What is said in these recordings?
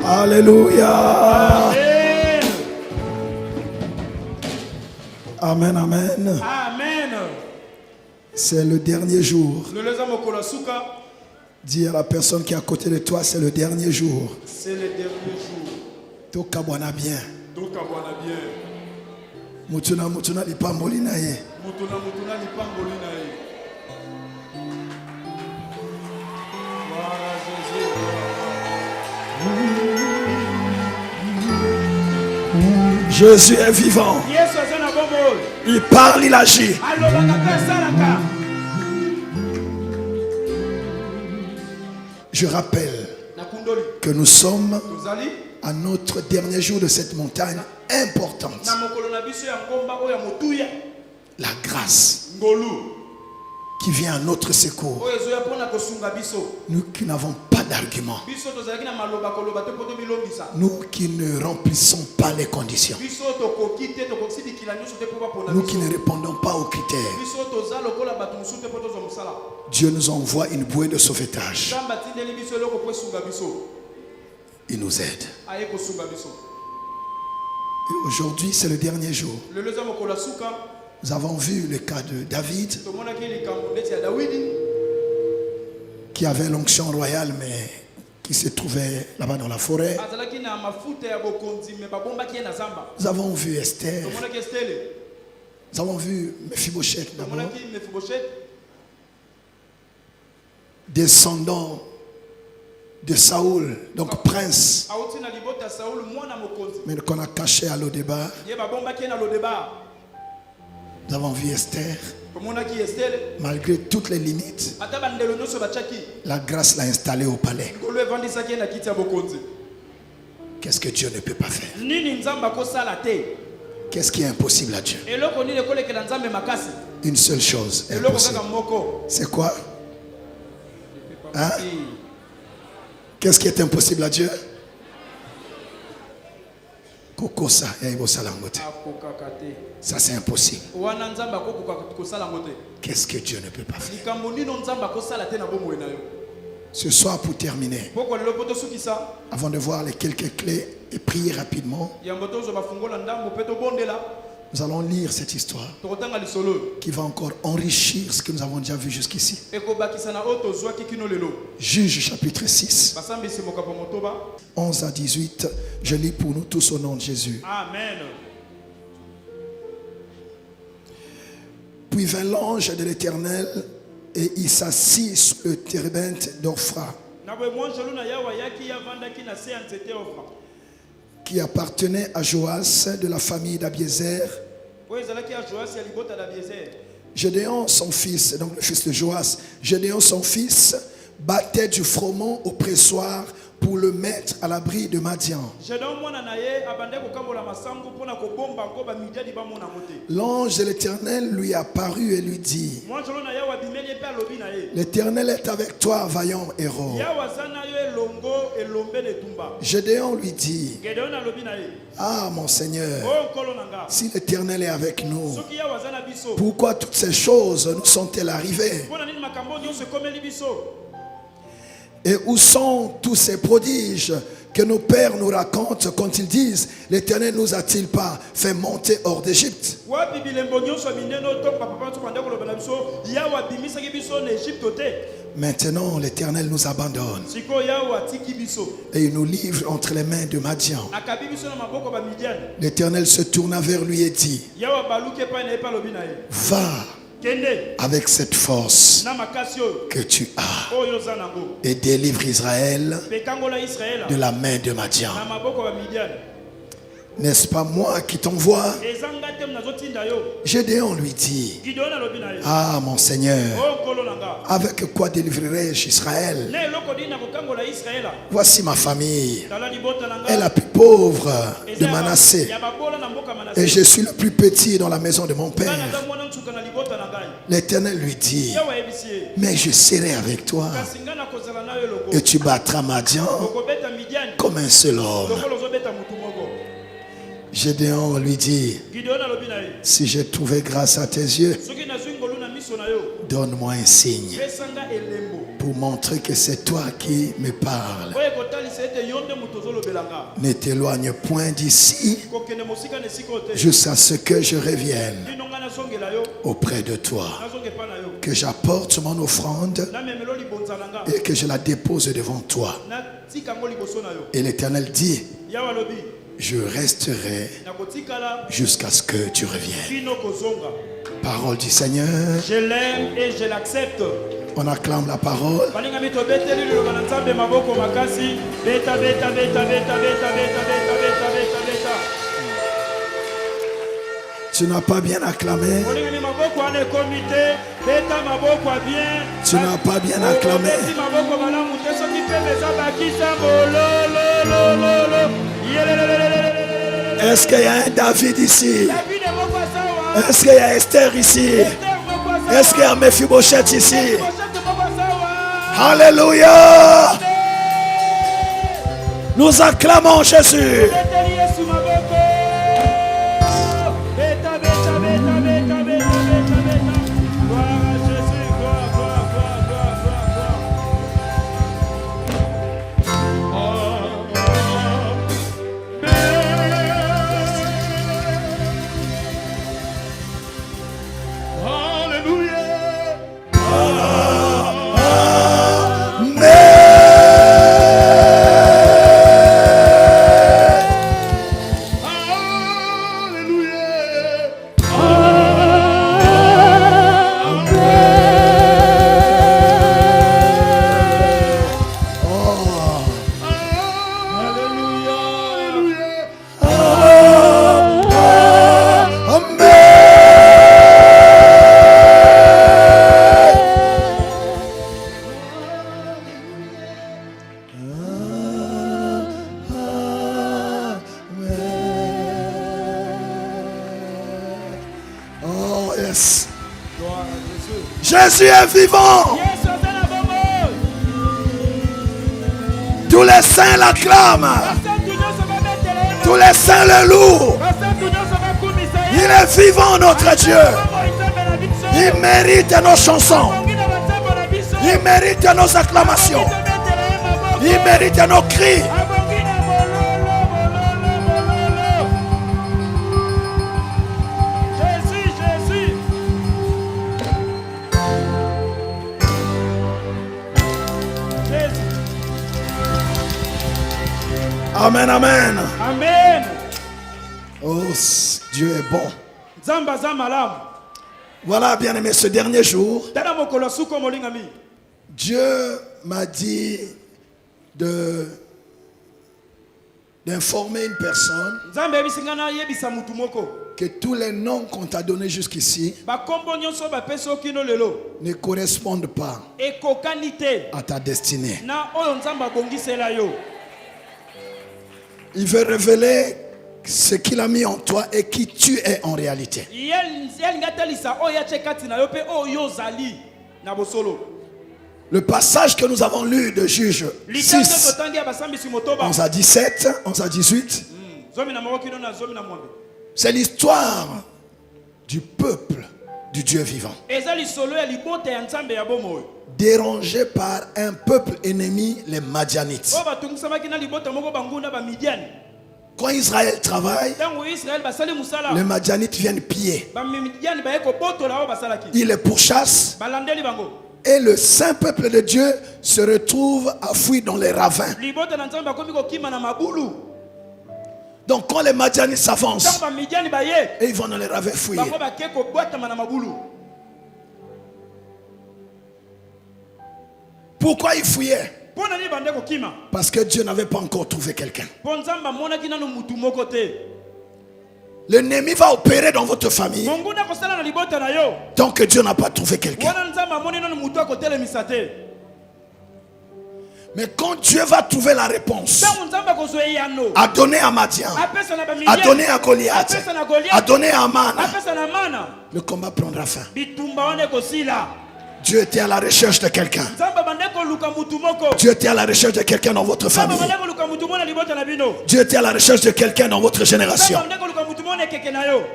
Alléluia. Amen. Amen, amen. Amen. C'est le dernier jour. Loleza mokolo suka. Dis à la personne qui est à côté de toi, c'est le dernier jour. C'est le dernier jour. Tokabwana bien. Tokabwana bien. Mutuna mutuna lipamboli na ye. Mutuna mutuna lipamboli na ye. Voilà Jésus Jésus. est vivant. Yesu azana bombo. Il parle, il agit. Alobaka pesalaka. Je rappelle que nous sommes à notre dernier jour de cette montagne importante. La grâce qui vient à notre secours. Nous qui n'avons pas d'argument. Nous qui ne remplissons pas les conditions. Nous qui ne répondons pas aux critères. Dieu nous envoie une bouée de sauvetage. Il nous aide. Et aujourd'hui, c'est le dernier jour. Nous avons vu le cas de David, qui avait l'onction royale, mais qui se trouvait là-bas dans la forêt. Nous avons vu Esther. Nous avons vu Mephibosheth d'abord, descendant de Saoul, donc prince, mais qu'on a caché à Lodébar. Nous avons vu Esther. Malgré toutes les limites, la grâce l'a installée au palais. Qu'est-ce que Dieu ne peut pas faire? Qu'est-ce qui est impossible à Dieu? Une seule chose est impossible. C'est quoi? Hein? Qu'est-ce qui est impossible à Dieu? Ça c'est impossible. Qu'est-ce que Dieu ne peut pas faire? Ce soir, pour terminer, avant de voir les quelques clés et prier rapidement, nous allons lire cette histoire qui va encore enrichir ce que nous avons déjà vu jusqu'ici. Juge chapitre 6, 11 à 18. Je lis pour nous tous au nom de Jésus. Amen. Puis vint l'ange de l'Éternel et il s'assit sur le térébinthe d'Ophra, qui appartenait à Joas de la famille d'Abiézer. Gédéon son fils, donc le fils de Joas, Gédéon son fils battait du froment au pressoir pour le mettre à l'abri de Madian. L'ange de l'Éternel lui apparut et lui dit: l'Éternel est avec toi, vaillant héros. Gédéon lui dit: ah mon Seigneur, si l'Éternel est avec nous, pourquoi toutes ces choses nous sont-elles arrivées? Et où sont tous ces prodiges que nos pères nous racontent quand ils disent: l'Éternel nous a-t-il pas fait monter hors d'Égypte? Maintenant l'Éternel nous abandonne et il nous livre entre les mains de Madian. L'Éternel se tourna vers lui et dit: va avec cette force que tu as et délivre Israël de la main de Madian. N'est-ce pas moi qui t'envoie? Gédéon lui dit: ah mon Seigneur, avec quoi délivrerai-je Israël? Voici ma famille est la plus pauvre de Manassé et je suis le plus petit dans la maison de mon père. L'Éternel lui dit: mais je serai avec toi et tu battras Madian comme un seul homme. Gédéon lui dit: si j'ai trouvé grâce à tes yeux, donne-moi un signe pour montrer que c'est toi qui me parles. Ne t'éloigne point d'ici jusqu'à ce que je revienne auprès de toi. Que j'apporte mon offrande et que je la dépose devant toi. Et l'Éternel dit, je resterai jusqu'à ce que tu reviennes. Parole du Seigneur. Je l'aime et je l'accepte. On acclame la parole. Tu n'as pas bien acclamé. Tu n'as pas bien acclamé. Est-ce qu'il y a un David ici? Est-ce qu'il y a Esther ici? Est-ce qu'il y a Mephibosheth ici? Alléluia! Nous acclamons Jésus. Jésus est vivant. Tous les saints l'acclament. Tous les saints le louent. Il est vivant, notre Dieu. Il mérite nos chansons. Il mérite nos acclamations. Il mérite nos cris. Amen, amen. Amen. Oh, Dieu est bon. Voilà, bien aimé, ce dernier jour, Dieu m'a dit d'informer une personne que tous les noms qu'on t'a donnés jusqu'ici ne correspondent pas à ta destinée. Il veut révéler ce qu'il a mis en toi et qui tu es en réalité. Le passage que nous avons lu de Juge 6, 11 à 17, 11 à 18, c'est l'histoire du peuple du Dieu vivant, dérangé par un peuple ennemi, les Madianites. Quand Israël travaille, les Madianites viennent piller. Ils les pourchassent. Et le saint peuple de Dieu se retrouve à fuir dans les ravins. Donc quand les Madianites s'avancent, et ils vont dans les ravins fuir. Pourquoi ils fuyaient? Parce que Dieu n'avait pas encore trouvé quelqu'un. L'ennemi va opérer dans votre famille tant que Dieu n'a pas trouvé quelqu'un. Mais quand Dieu va trouver la réponse à donner à Madian, à donner à Goliath, à donner à Aman, le combat prendra fin. Dieu était à la recherche de quelqu'un. Dieu était à la recherche de quelqu'un dans votre famille. Dieu était à la recherche de quelqu'un dans votre génération.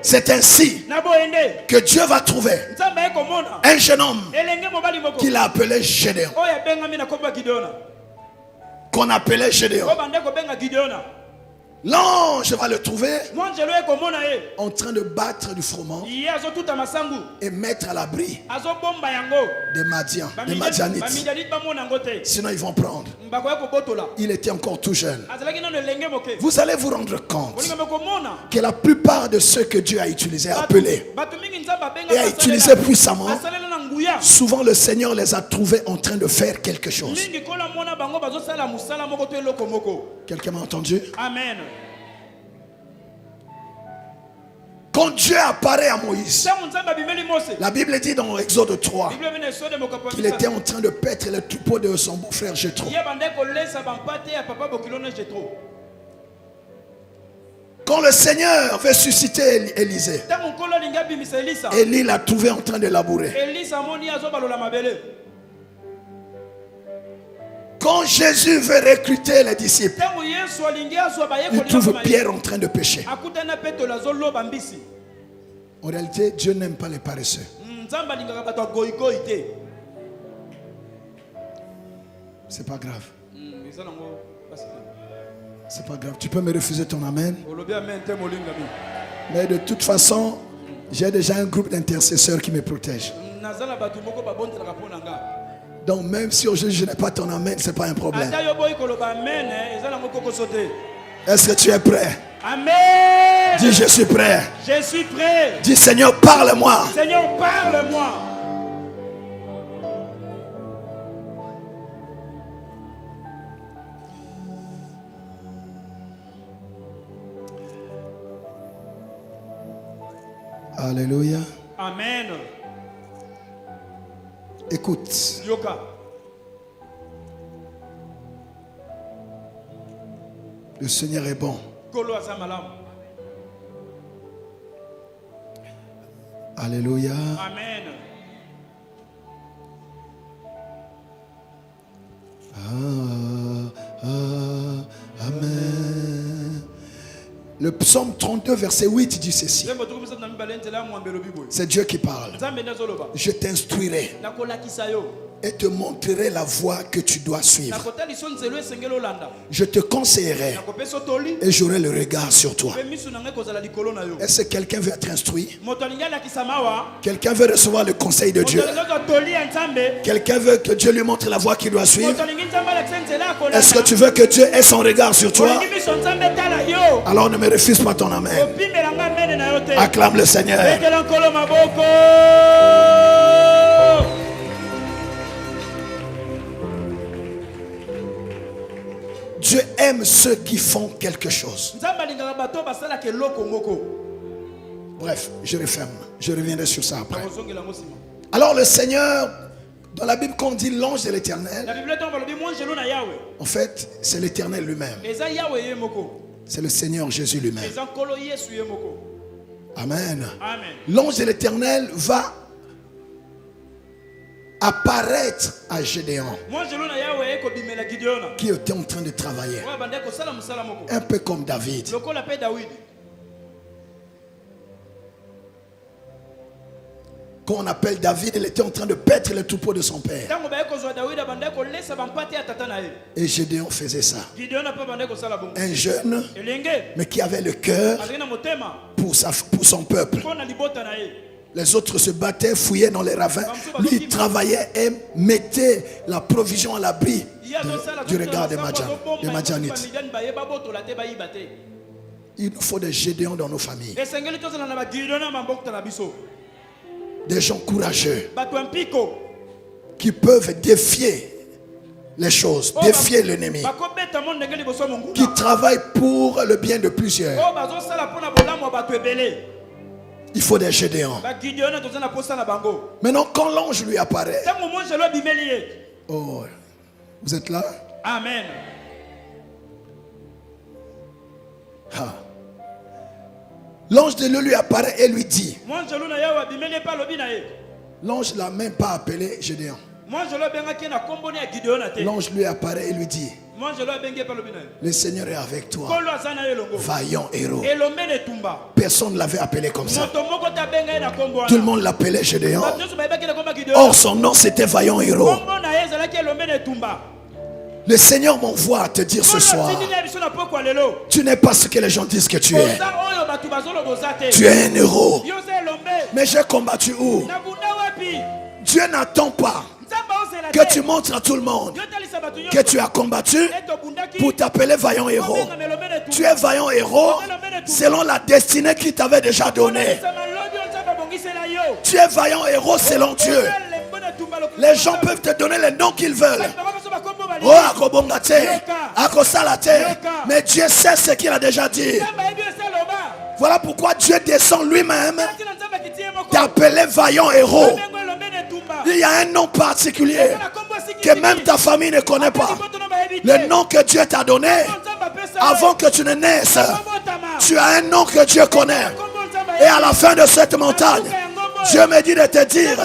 C'est ainsi que Dieu va trouver un jeune homme qu'il a appelé Gédéon. qu'on appelait Gédéon. L'ange va le trouver en train de battre du froment et mettre à l'abri des Madians, des Madianites. Sinon ils vont prendre. Il était encore tout jeune. Vous allez vous rendre compte que la plupart de ceux que Dieu a utilisés, appelés et a utilisés puissamment, souvent le Seigneur les a trouvés en train de faire quelque chose. Quelqu'un m'a entendu? Amen. Quand Dieu apparaît à Moïse, la Bible dit dans Exode 3 qu'il était en train de paître le troupeau de son beau-frère Jéthro. Quand le Seigneur veut susciter Élisée, Élie l'a trouvé en train de labourer. Quand Jésus veut recruter les disciples, il trouve Pierre en train de pécher. En réalité, Dieu n'aime pas les paresseux. C'est pas grave. C'est pas grave. Tu peux me refuser ton amen. Mais de toute façon, j'ai déjà un groupe d'intercesseurs qui me protège. Donc même si aujourd'hui je n'ai pas ton amen, ce n'est pas un problème. Est-ce que tu es prêt? Amen. Dis je suis prêt. Je suis prêt. Dis Seigneur, parle-moi. Seigneur, parle-moi. Alléluia. Amen. Écoute. Yoka. Le Seigneur est bon. Alléluia. Amen. Amen. Le psaume 32 verset 8 dit ceci. C'est Dieu qui parle. Je t'instruirai et te montrerai la voie que tu dois suivre. Je te conseillerai et j'aurai le regard sur toi. Est-ce que quelqu'un veut être instruit? Quelqu'un veut recevoir le conseil de Dieu? Quelqu'un veut que Dieu lui montre la voie qu'il doit suivre? Est-ce que tu veux que Dieu ait son regard sur toi? Alors ne me refuse pas ton amen. Acclame le Seigneur. Dieu aime ceux qui font quelque chose. Bref, je referme. Je reviendrai sur ça après. Alors le Seigneur, dans la Bible, quand on dit l'ange de l'Éternel, en fait, c'est l'Éternel lui-même. C'est le Seigneur Jésus lui-même. Amen. L'ange de l'Éternel va apparaître à Gédéon, qui était en train de travailler, un peu comme David. Quand on appelle David, il était en train de paître le troupeau de son père. Et Gédéon faisait ça. Un jeune, mais qui avait le cœur pour son peuple. Les autres se battaient, fouillaient dans les ravins. Lui, il travaillait et mettait la provision à l'abri du regard des Madianites. Il nous faut des Gédéons dans nos familles. Des gens courageux qui peuvent défier les choses, défier l'ennemi, qui travaillent pour le bien de plusieurs. Il faut des Gédéons. Maintenant, quand l'ange lui apparaît, oh, vous êtes là? Amen. Ah. L'ange de Dieu lui apparaît et lui dit. L'ange ne l'a même pas appelé Gédéon. L'ange lui apparaît et lui dit. Le Seigneur est avec toi. Vaillant héros. Personne ne l'avait appelé comme ça. Tout le monde l'appelait Gédéon. Or son nom c'était Vaillant héros. Le Seigneur m'envoie à te dire ce soir, tu n'es pas ce que les gens disent que tu es. Tu es un héros. Mais j'ai combattu où? Dieu n'attend pas que tu montres à tout le monde que tu as combattu pour t'appeler vaillant héros. Tu es vaillant héros selon la destinée qu'il t'avait déjà donnée. Tu es vaillant héros selon Dieu. Les gens peuvent te donner les noms qu'ils veulent. Oh, Akobongate, Akosalate. Mais Dieu sait ce qu'il a déjà dit. Voilà pourquoi Dieu descend lui-même t'appeler vaillant héros. Il y a un nom particulier que même ta famille ne connaît pas. Le nom que Dieu t'a donné avant que tu ne naisses. Tu as un nom que Dieu connaît. Et à la fin de cette montagne, Dieu me dit de te dire,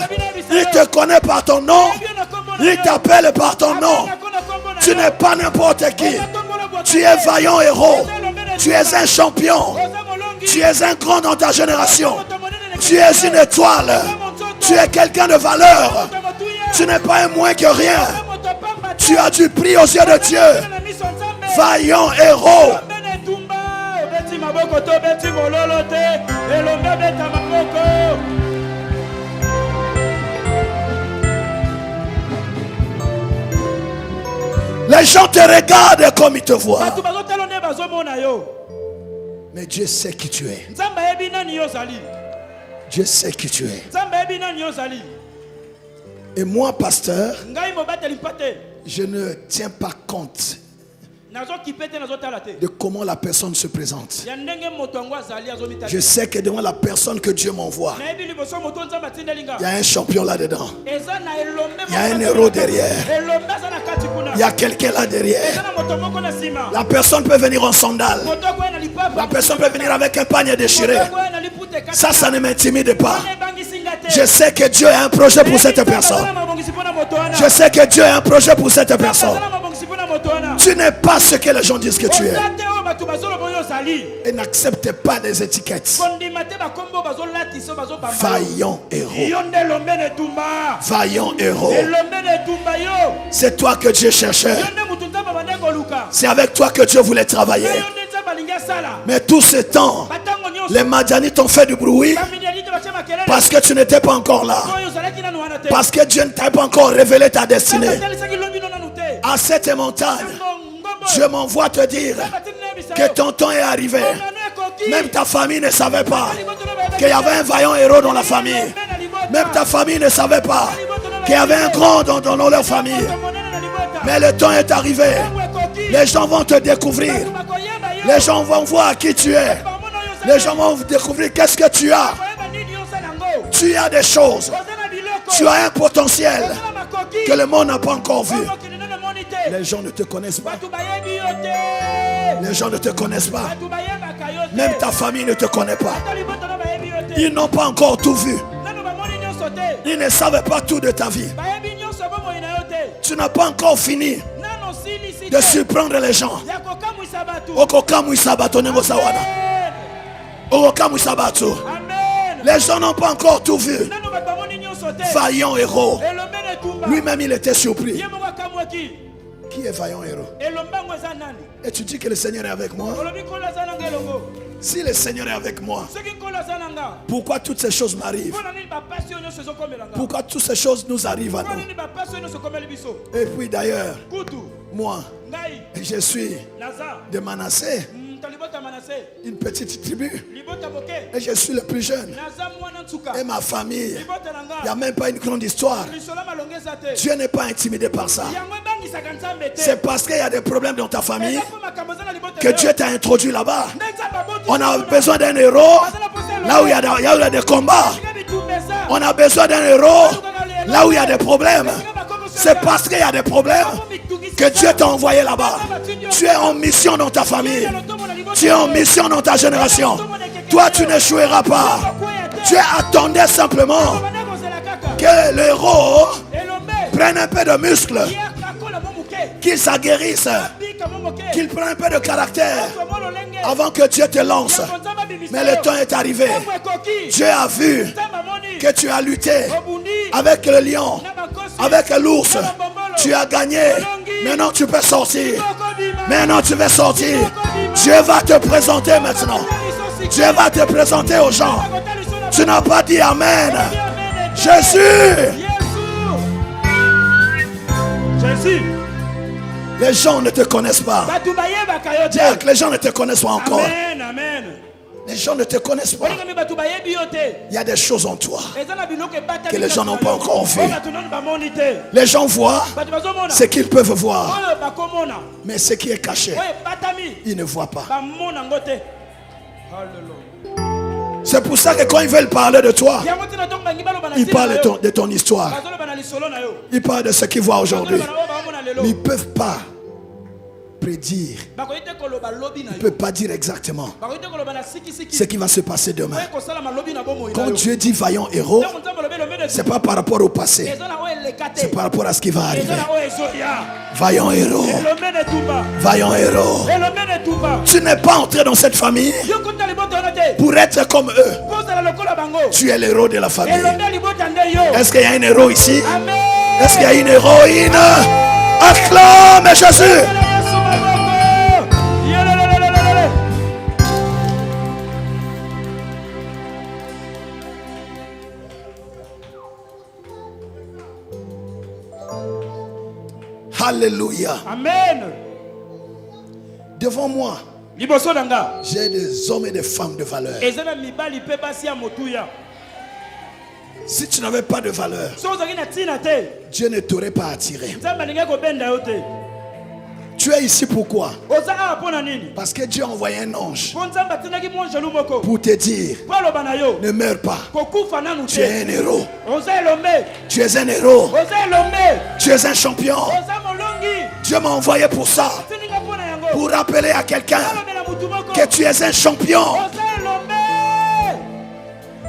il te connaît par ton nom, il t'appelle par ton nom. Tu n'es pas n'importe qui. Tu es vaillant héros. Tu es un champion. Tu es un grand dans ta génération. Tu es une étoile. Tu es quelqu'un de valeur. Tu n'es pas un moins que rien. Tu as du prix aux yeux de Dieu. Vaillant héros. Les gens te regardent comme ils te voient. Mais Dieu sait qui tu es. Dieu sait qui tu es. Et moi, pasteur, je ne tiens pas compte de comment la personne se présente. Je sais que devant la personne que Dieu m'envoie, il y a un champion là-dedans. Il y a un héros derrière. Il y a quelqu'un là derrière. La personne peut venir en sandales. La personne peut venir avec un panier déchiré. Ça ne m'intimide pas. Je sais que Dieu a un projet pour cette personne. Je sais que Dieu a un projet pour cette personne. Tu n'es pas ce que les gens disent que tu es. Et n'accepte pas des étiquettes. Vaillant héros. Vaillant héros. C'est toi que Dieu cherchait. C'est avec toi que Dieu voulait travailler. Mais tout ce temps, les Madianites ont fait du bruit parce que tu n'étais pas encore là. Parce que Dieu ne t'a pas encore révélé ta destinée. À cette montagne, je m'envoie te dire que ton temps est arrivé. Même ta famille ne savait pas qu'il y avait un vaillant héros dans la famille. Même ta famille ne savait pas qu'il y avait un grand dans leur famille. Mais le temps est arrivé. Les gens vont te découvrir. Les gens vont voir qui tu es. Les gens vont découvrir qu'est-ce que tu as. Tu as des choses. Tu as un potentiel que le monde n'a pas encore vu. Les gens ne te connaissent pas. Les gens ne te connaissent pas. Même ta famille ne te connaît pas. Ils n'ont pas encore tout vu. Ils ne savent pas tout de ta vie. Tu n'as pas encore fini de surprendre les gens. Les gens n'ont pas encore tout vu. Vaillant héros. Lui-même il était surpris. Qui est vaillant héros? Et tu dis que le Seigneur est avec moi. Si le Seigneur est avec moi, pourquoi toutes ces choses m'arrivent? Pourquoi toutes ces choses nous arrivent à nous? Et puis d'ailleurs, moi, je suis de Manassé, une petite tribu, et je suis le plus jeune. Et ma famille, il n'y a même pas une grande histoire. Dieu n'est pas intimidé par ça. C'est parce qu'il y a des problèmes dans ta famille que Dieu t'a introduit là-bas. On a besoin d'un héros là où il y a des combats. On a besoin d'un héros là où il y a des problèmes. C'est parce qu'il y a des problèmes que Dieu t'a envoyé là-bas. Tu es en mission dans ta famille. Tu es en mission dans ta génération. Toi, tu n'échoueras pas. Dieu attendait simplement que le héros prenne un peu de muscle, qu'il s'aguerrisse, qu'il prenne un peu de caractère avant que Dieu te lance. Mais le temps est arrivé. Dieu a vu que tu as lutté avec le lion, avec l'ours. Tu as gagné. Maintenant tu peux sortir. Maintenant tu vas sortir. Dieu va te présenter maintenant. Dieu va te présenter aux gens. Tu n'as pas dit Amen. Jésus. Jésus. Les gens ne te connaissent pas. Jack, les gens ne te connaissent pas encore. Amen, amen. Les gens ne te connaissent pas. Il y a des choses en toi que les gens n'ont pas encore vu. Les gens voient ce qu'ils peuvent voir. Mais ce qui est caché, ils ne voient pas. C'est pour ça que quand ils veulent parler de toi, ils parlent de ton histoire. Ils parlent de ce qu'ils voient aujourd'hui. Mais ils ne peuvent pas prédire. Ils ne peuvent pas dire exactement ce qui va se passer demain. Quand Dieu dit vaillant héros, ce n'est pas par rapport au passé. C'est par rapport à ce qui va arriver. Vaillant héros. Vaillant héros. Tu n'es pas entré dans cette famille pour être comme eux. Tu es l'héros de la famille. Est-ce qu'il y a un héros ici? Est-ce qu'il y a une héroïne? Acclame Jésus. Alléluia. Amen. Devant moi, j'ai des hommes et des femmes de valeur. Si tu n'avais pas de valeur, Dieu ne t'aurait pas attiré. Tu es ici pourquoi? Parce que Dieu a envoyé un ange pour te dire ne meurs pas. Tu es un héros. Tu es un héros. Tu es un champion. Dieu m'a envoyé pour ça. Pour rappeler à quelqu'un que tu es un champion.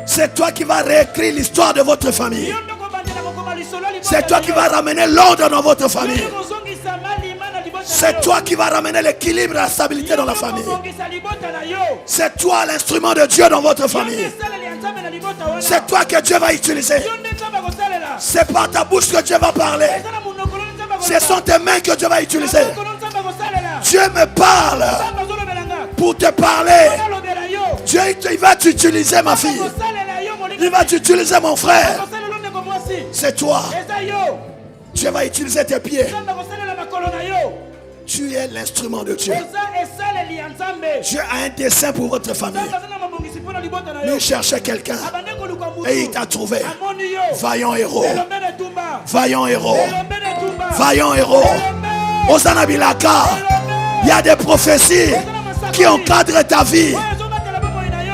C'est toi qui vas réécrire l'histoire de votre famille. C'est toi qui vas ramener l'ordre dans votre famille. C'est toi qui vas ramener l'équilibre et la stabilité dans la famille. C'est toi l'instrument de Dieu dans votre famille. C'est toi que Dieu va utiliser. C'est par ta bouche que Dieu va parler. Ce sont tes mains que Dieu va utiliser. Dieu me parle pour te parler. Dieu il va t'utiliser ma fille. Il va t'utiliser mon frère. C'est toi. Dieu va utiliser tes pieds. Tu es l'instrument de Dieu. Dieu a un dessein pour votre famille. Il cherchait quelqu'un et il t'a trouvé. Vaillant héros. Vaillant héros. Vaillant héros. Hosanna Bilaka. Il y a des prophéties qui encadrent ta vie.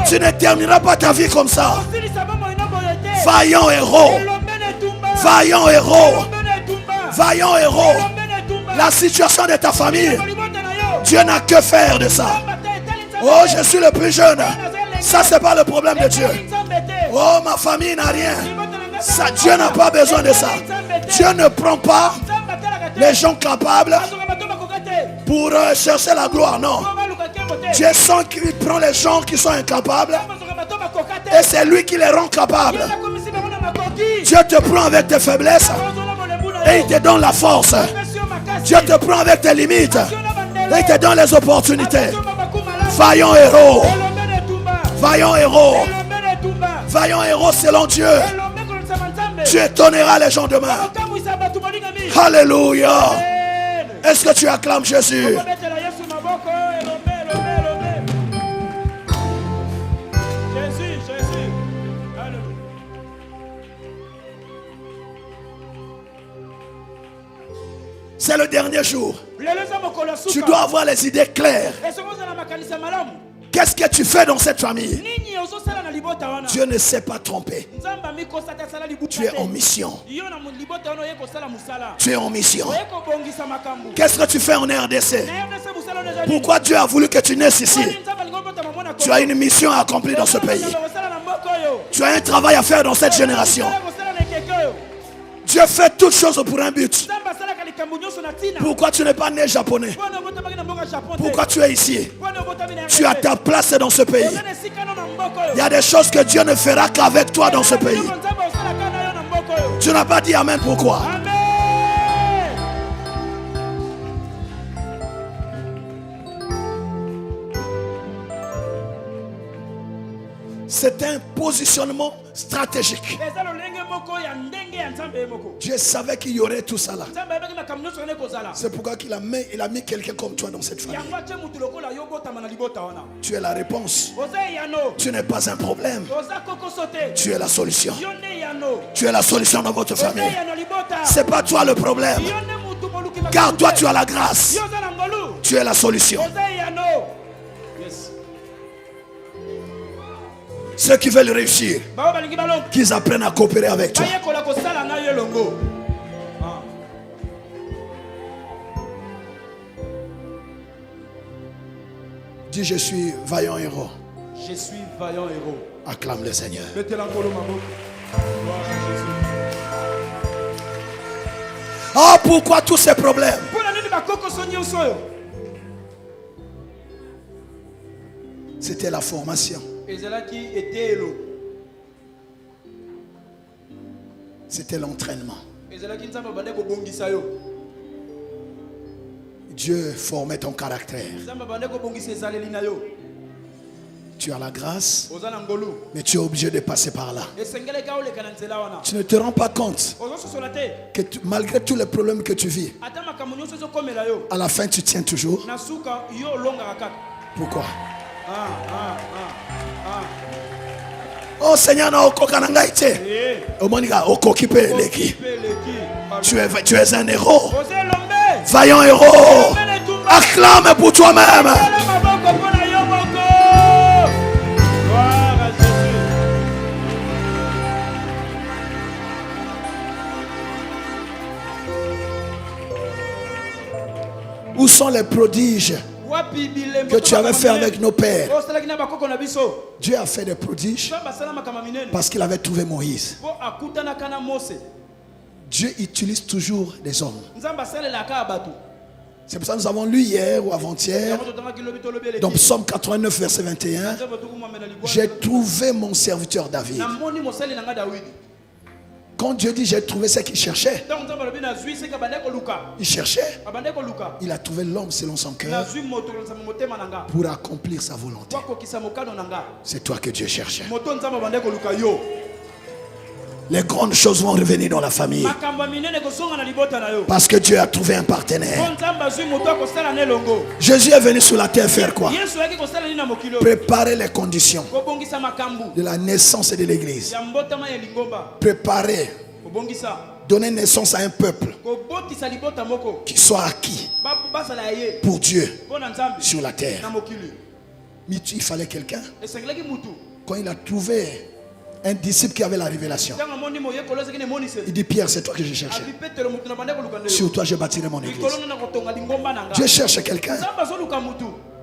Tu ne termineras pas ta vie comme ça. Vaillant héros. Vaillant héros. Vaillant héros. La situation de ta famille, Dieu n'a que faire de ça. Oh, je suis le plus jeune. Ça, c'est pas le problème de Dieu. Oh, ma famille n'a rien. Ça, Dieu n'a pas besoin de ça. Dieu ne prend pas les gens capables pour chercher la gloire. Non. Dieu sent qu'il prend les gens qui sont incapables et c'est lui qui les rend capables. Dieu te prend avec tes faiblesses et il te donne la force. Dieu te prend avec tes limites et il te donne les opportunités. Vaillant héros. Vaillant héros. Vaillant héros selon Dieu. Tu étonneras les gens demain. Alléluia. Est-ce que tu acclames Jésus? C'est le dernier jour. Tu dois avoir les idées claires. Qu'est-ce que tu fais dans cette famille? Dieu ne s'est pas trompé. Tu es en mission. Tu es en mission. Qu'est-ce que tu fais en RDC? Pourquoi Dieu a voulu que tu naisses ici? Tu as une mission à accomplir dans ce pays. Tu as un travail à faire dans cette génération. Dieu fait toutes choses pour un but. Pourquoi tu n'es pas né japonais? Pourquoi tu es ici? Tu as ta place dans ce pays. Il y a des choses que Dieu ne fera qu'avec toi dans ce pays. Tu n'as pas dit Amen, pourquoi? C'est un positionnement stratégique. Dieu savait qu'il y aurait tout ça là. C'est pourquoi il a mis quelqu'un comme toi dans cette famille. Tu es la réponse. Tu n'es pas un problème. Tu es la solution. Tu es la solution dans votre famille. C'est pas toi le problème. Car toi tu as la grâce. Tu es la solution. Ceux qui veulent réussir, qu'ils apprennent à coopérer avec toi. Dis, je suis vaillant héros. Je suis vaillant héros. Acclame le Seigneur. Oh, pourquoi tous ces problèmes? C'était la formation. C'était l'entraînement. Dieu formait ton caractère. Tu as la grâce, mais tu es obligé de passer par là. Tu ne te rends pas compte que malgré tous les problèmes que tu vis, à la fin tu tiens toujours. Pourquoi? Oh Seigneur, tu es un héros. Vaillant héros. Acclame pour toi-même. Où sont les prodiges que tu avais fait avec nos pères? Dieu a fait des prodiges parce qu'il avait trouvé Moïse. Dieu utilise toujours des hommes. C'est pour ça que nous avons lu hier ou avant-hier, dans Psaume 89, verset 21, j'ai trouvé mon serviteur David. Quand Dieu dit j'ai trouvé ce qu'il cherchait, il cherchait, il a trouvé l'homme selon son cœur pour accomplir sa volonté. C'est toi que Dieu cherchait. Les grandes choses vont revenir dans la famille parce que Dieu a trouvé un partenaire. Jésus est venu sur la terre faire quoi? Préparer les conditions de la naissance de l'église. Préparer, donner naissance à un peuple qui soit acquis pour Dieu sur la terre. Mais il fallait quelqu'un. Quand il a trouvé un disciple qui avait la révélation, il dit, Pierre, c'est toi que je cherchais. Sur toi je bâtirai mon église. Dieu cherche quelqu'un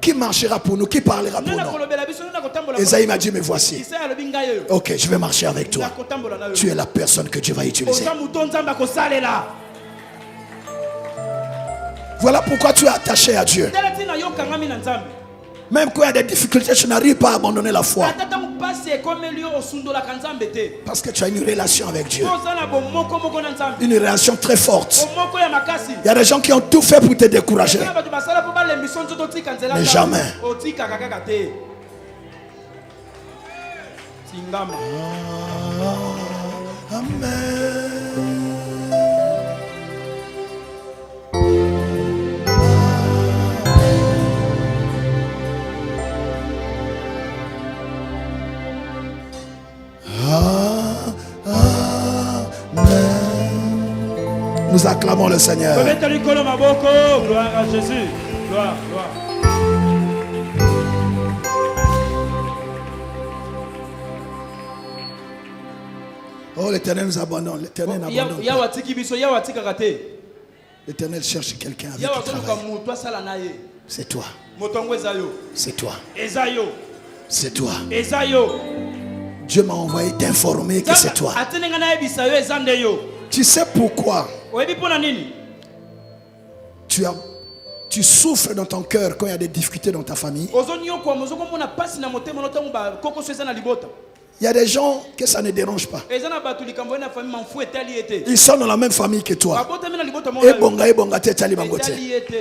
qui marchera pour nous, qui parlera pour nous. Esaïe m'a dit, mais voici. Ok, je vais marcher avec toi. Tu es la personne que Dieu va utiliser. Voilà pourquoi tu es attaché à Dieu. Même quand il y a des difficultés, tu n'arrives pas à abandonner la foi. Parce que tu as une relation avec Dieu. Une relation très forte. Il y a des gens qui ont tout fait pour te décourager. Mais jamais. Amen. Nous acclamons le Seigneur. Gloire à Jésus. Gloire, gloire. Oh, l'Éternel nous abandonne. L'Éternel n'abandonne pas. L'Éternel cherche quelqu'un avec qui travailler. C'est toi. C'est toi. C'est toi. Dieu m'a envoyé t'informer que c'est toi. Tu sais pourquoi tu souffres dans ton cœur quand il y a des difficultés dans ta famille? Il y a des gens que ça ne dérange pas. Ils sont dans la même famille que toi.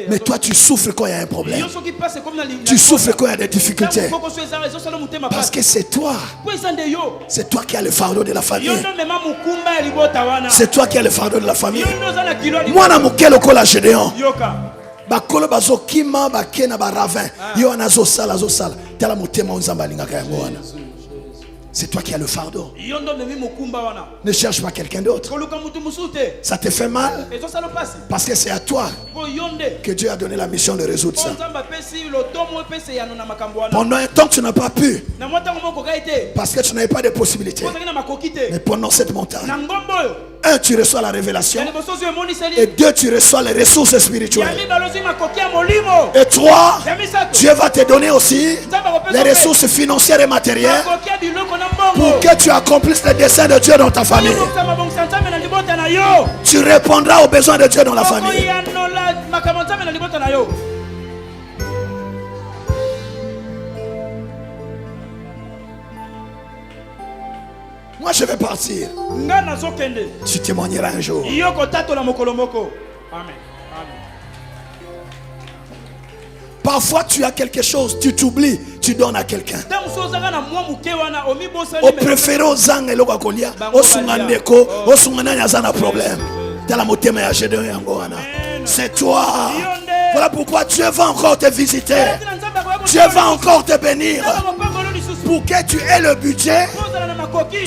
Mais toi, tu souffres quand il y a un problème. Tu souffres quand il y a des difficultés. Parce que c'est toi. C'est toi qui as le fardeau de la famille. C'est toi qui as le fardeau de la famille. Moi, je suis le Gédéon. Bakolo bazokima bakena baravin yo anazo sala tala motema onzamba lingaka yango wana. C'est toi qui as le fardeau. Ne cherche pas quelqu'un d'autre. Ça te fait mal parce que c'est à toi que Dieu a donné la mission de résoudre ça. Pendant un temps tu n'as pas pu parce que tu n'avais pas de possibilité. Mais pendant cette montagne, un, tu reçois la révélation. Et deux, tu reçois les ressources spirituelles. Et trois, Dieu va te donner aussi les ressources financières et matérielles pour que tu accomplisses les desseins de Dieu dans ta famille. Tu répondras aux besoins de Dieu dans la famille. Moi je vais partir. Tu témoigneras un jour. Amen. Parfois tu as quelque chose, tu t'oublies, tu donnes à quelqu'un. Au préféré aux zang et l'okakolia, au sungandeko, au sungananya zana problème. C'est toi. Voilà pourquoi Dieu va encore te visiter. Dieu va encore te bénir. Pour que tu aies le budget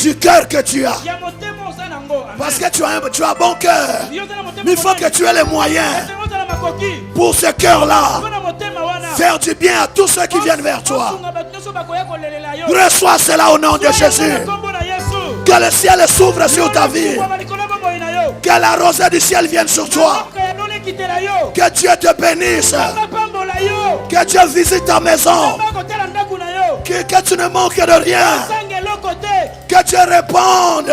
du cœur que tu as. Parce que tu as bon cœur. Mais il faut que tu aies les moyens pour ce cœur-là. Faire du bien à tous ceux qui viennent vers toi. Reçois cela au nom de Jésus. Que le ciel s'ouvre sur ta vie. Que la rosée du ciel vienne sur toi. Que Dieu te bénisse. Que Dieu visite ta maison. Que tu ne manques de rien. Que Dieu réponde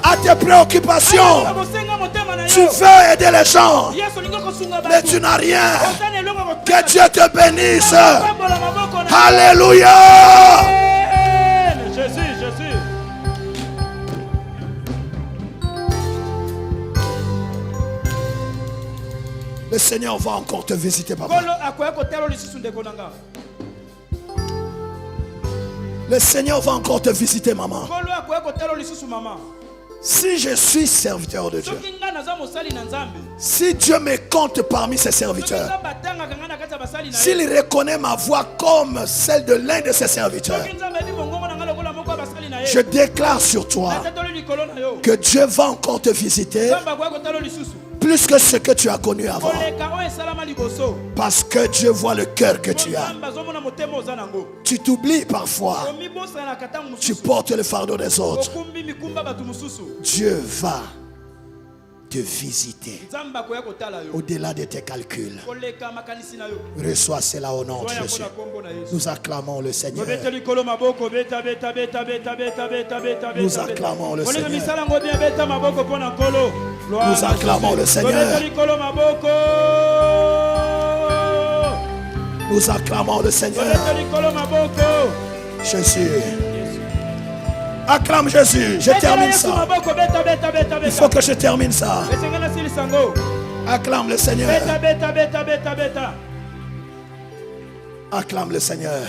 à tes préoccupations. Tu veux aider les gens, mais tu n'as rien. Que Dieu te bénisse. Alléluia. Jésus. Le Seigneur va encore te visiter, papa. Le Seigneur va encore te visiter, maman. Si je suis serviteur de Dieu, si Dieu me compte parmi ses serviteurs, s'il reconnaît ma voix comme celle de l'un de ses serviteurs, je déclare sur toi que Dieu va encore te visiter plus que ce que tu as connu avant. Parce que Dieu voit le cœur que tu as. Tu t'oublies parfois. Tu portes le fardeau des autres. Dieu va te visiter au-delà de tes calculs. Reçois cela au nom de Jésus. Nous acclamons le Seigneur. Nous acclamons le Seigneur. Nous acclamons le Seigneur. Nous acclamons le Seigneur. Jésus. Acclame Jésus. Je termine ça. Il faut que je termine ça. Acclame le Seigneur. Acclame le Seigneur.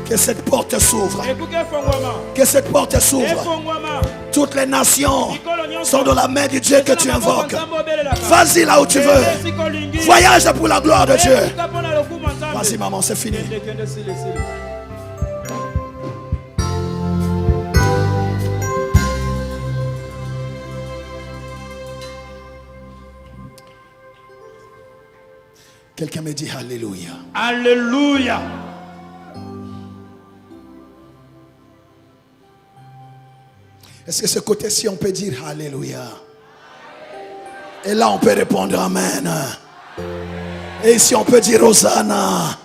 Que cette porte s'ouvre. Que cette porte s'ouvre. Toutes les nations sont dans la main du Dieu que tu invoques. Vas-y là où tu veux. Voyage pour la gloire de Dieu. Vas-y maman, c'est fini. Quelqu'un me dit Alléluia. Alléluia. Est-ce que ce côté-ci on peut dire Alléluia? Et là on peut répondre Amen. Et ici on peut dire Hosanna.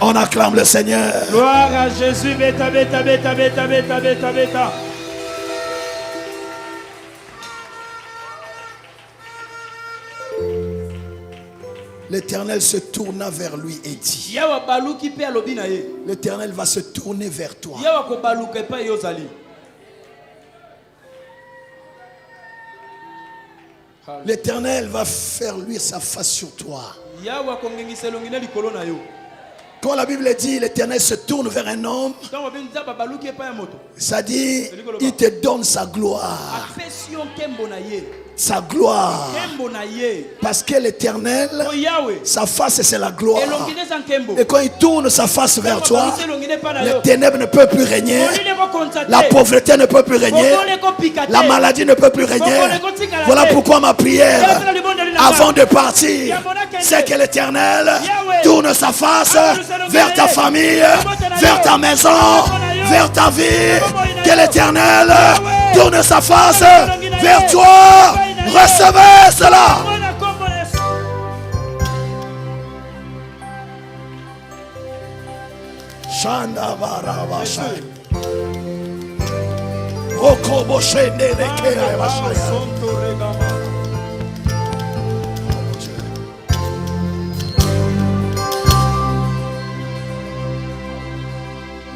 On acclame le Seigneur. Gloire à Jésus. Beta, beta, beta, beta, beta, beta, beta. L'Éternel se tourna vers lui et dit. L'Éternel va se tourner vers toi. L'Éternel va faire luire sa face sur toi. Quand la Bible dit l'Éternel se tourne vers un homme, ça dit il te donne sa gloire. Sa gloire. Parce que l'Éternel, sa face c'est la gloire. Et quand il tourne sa face vers toi, les ténèbres ne peuvent plus régner. La pauvreté ne peut plus régner. La maladie ne peut plus régner. Voilà pourquoi ma prière avant de partir, c'est que l'Éternel tourne sa face vers ta famille, vers ta maison, vers ta vie. Que l'Éternel tourne sa face vers toi. Recevez cela. Shanda baraba shai. Rokobo shende lekea bashaya.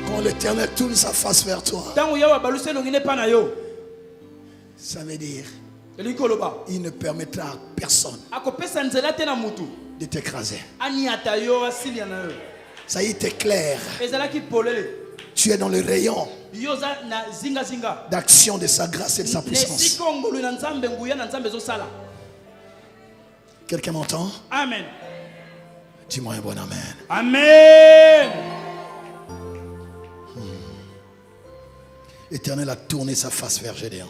Quand l'Éternel tourne sa face vers toi, ça veut dire il ne permettra à personne de t'écraser. Ça y est, t'es clair. Tu es dans le rayon d'action de sa grâce et de sa puissance. Quelqu'un m'entend? Amen. Dis-moi un bon amen. Amen. L'Éternel a tourné sa face vers Gédéon.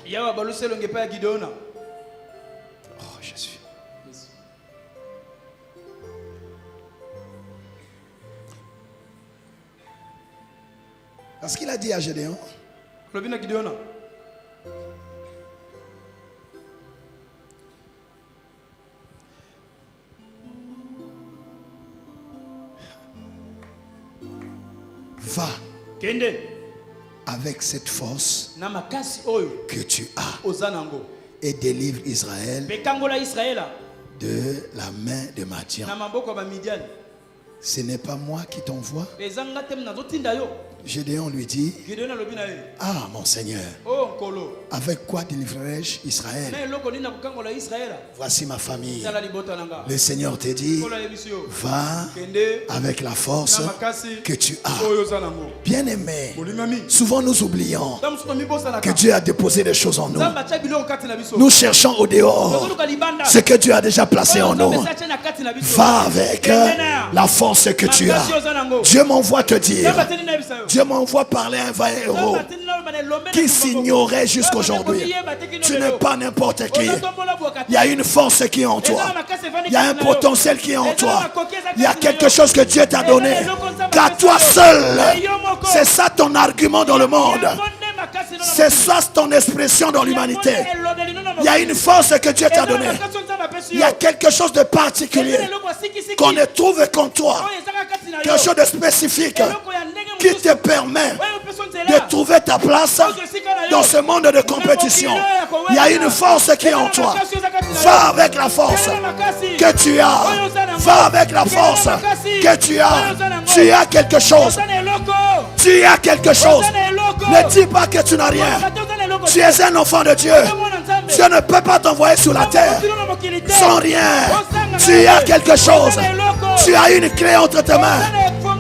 Oh Jésus. Parce qu'il a dit à Gédéon, va avec cette force que tu as et délivre Israël de la main de Madian. Ce n'est pas moi qui t'envoie. Gédéon lui dit, ah mon Seigneur, avec quoi délivrerai-je Israël? Voici ma famille. Le Seigneur te dit, va avec la force que tu as. Bien aimé, souvent nous oublions que Dieu a déposé des choses en nous. Nous cherchons au dehors ce que Dieu a déjà placé en nous. Va avec la force que tu as. Dieu m'envoie te dire, Dieu m'envoie parler à un vaillant héros qui s'ignorait jusqu'aujourd'hui. Tu n'es pas n'importe qui. Il y a une force qui est en toi. Il y a un potentiel qui est en toi. Il y a quelque chose que Dieu t'a donné qu'à toi seul. C'est ça ton argument dans le monde. C'est ça ton expression dans l'humanité. Il y a une force que Dieu t'a donnée. Il y a quelque chose de particulier qu'on ne trouve qu'en toi. Quelque chose de spécifique qui te permet de trouver ta place dans ce monde de compétition. Il y a une force qui est en toi. Va avec la force que tu as. Va avec la force que tu as. Tu as quelque chose. Tu as quelque chose. Ne dis pas que tu n'as rien. Tu es un enfant de Dieu. Dieu ne peut pas t'envoyer sur la terre sans rien. Tu as quelque chose. Tu as une clé entre tes mains.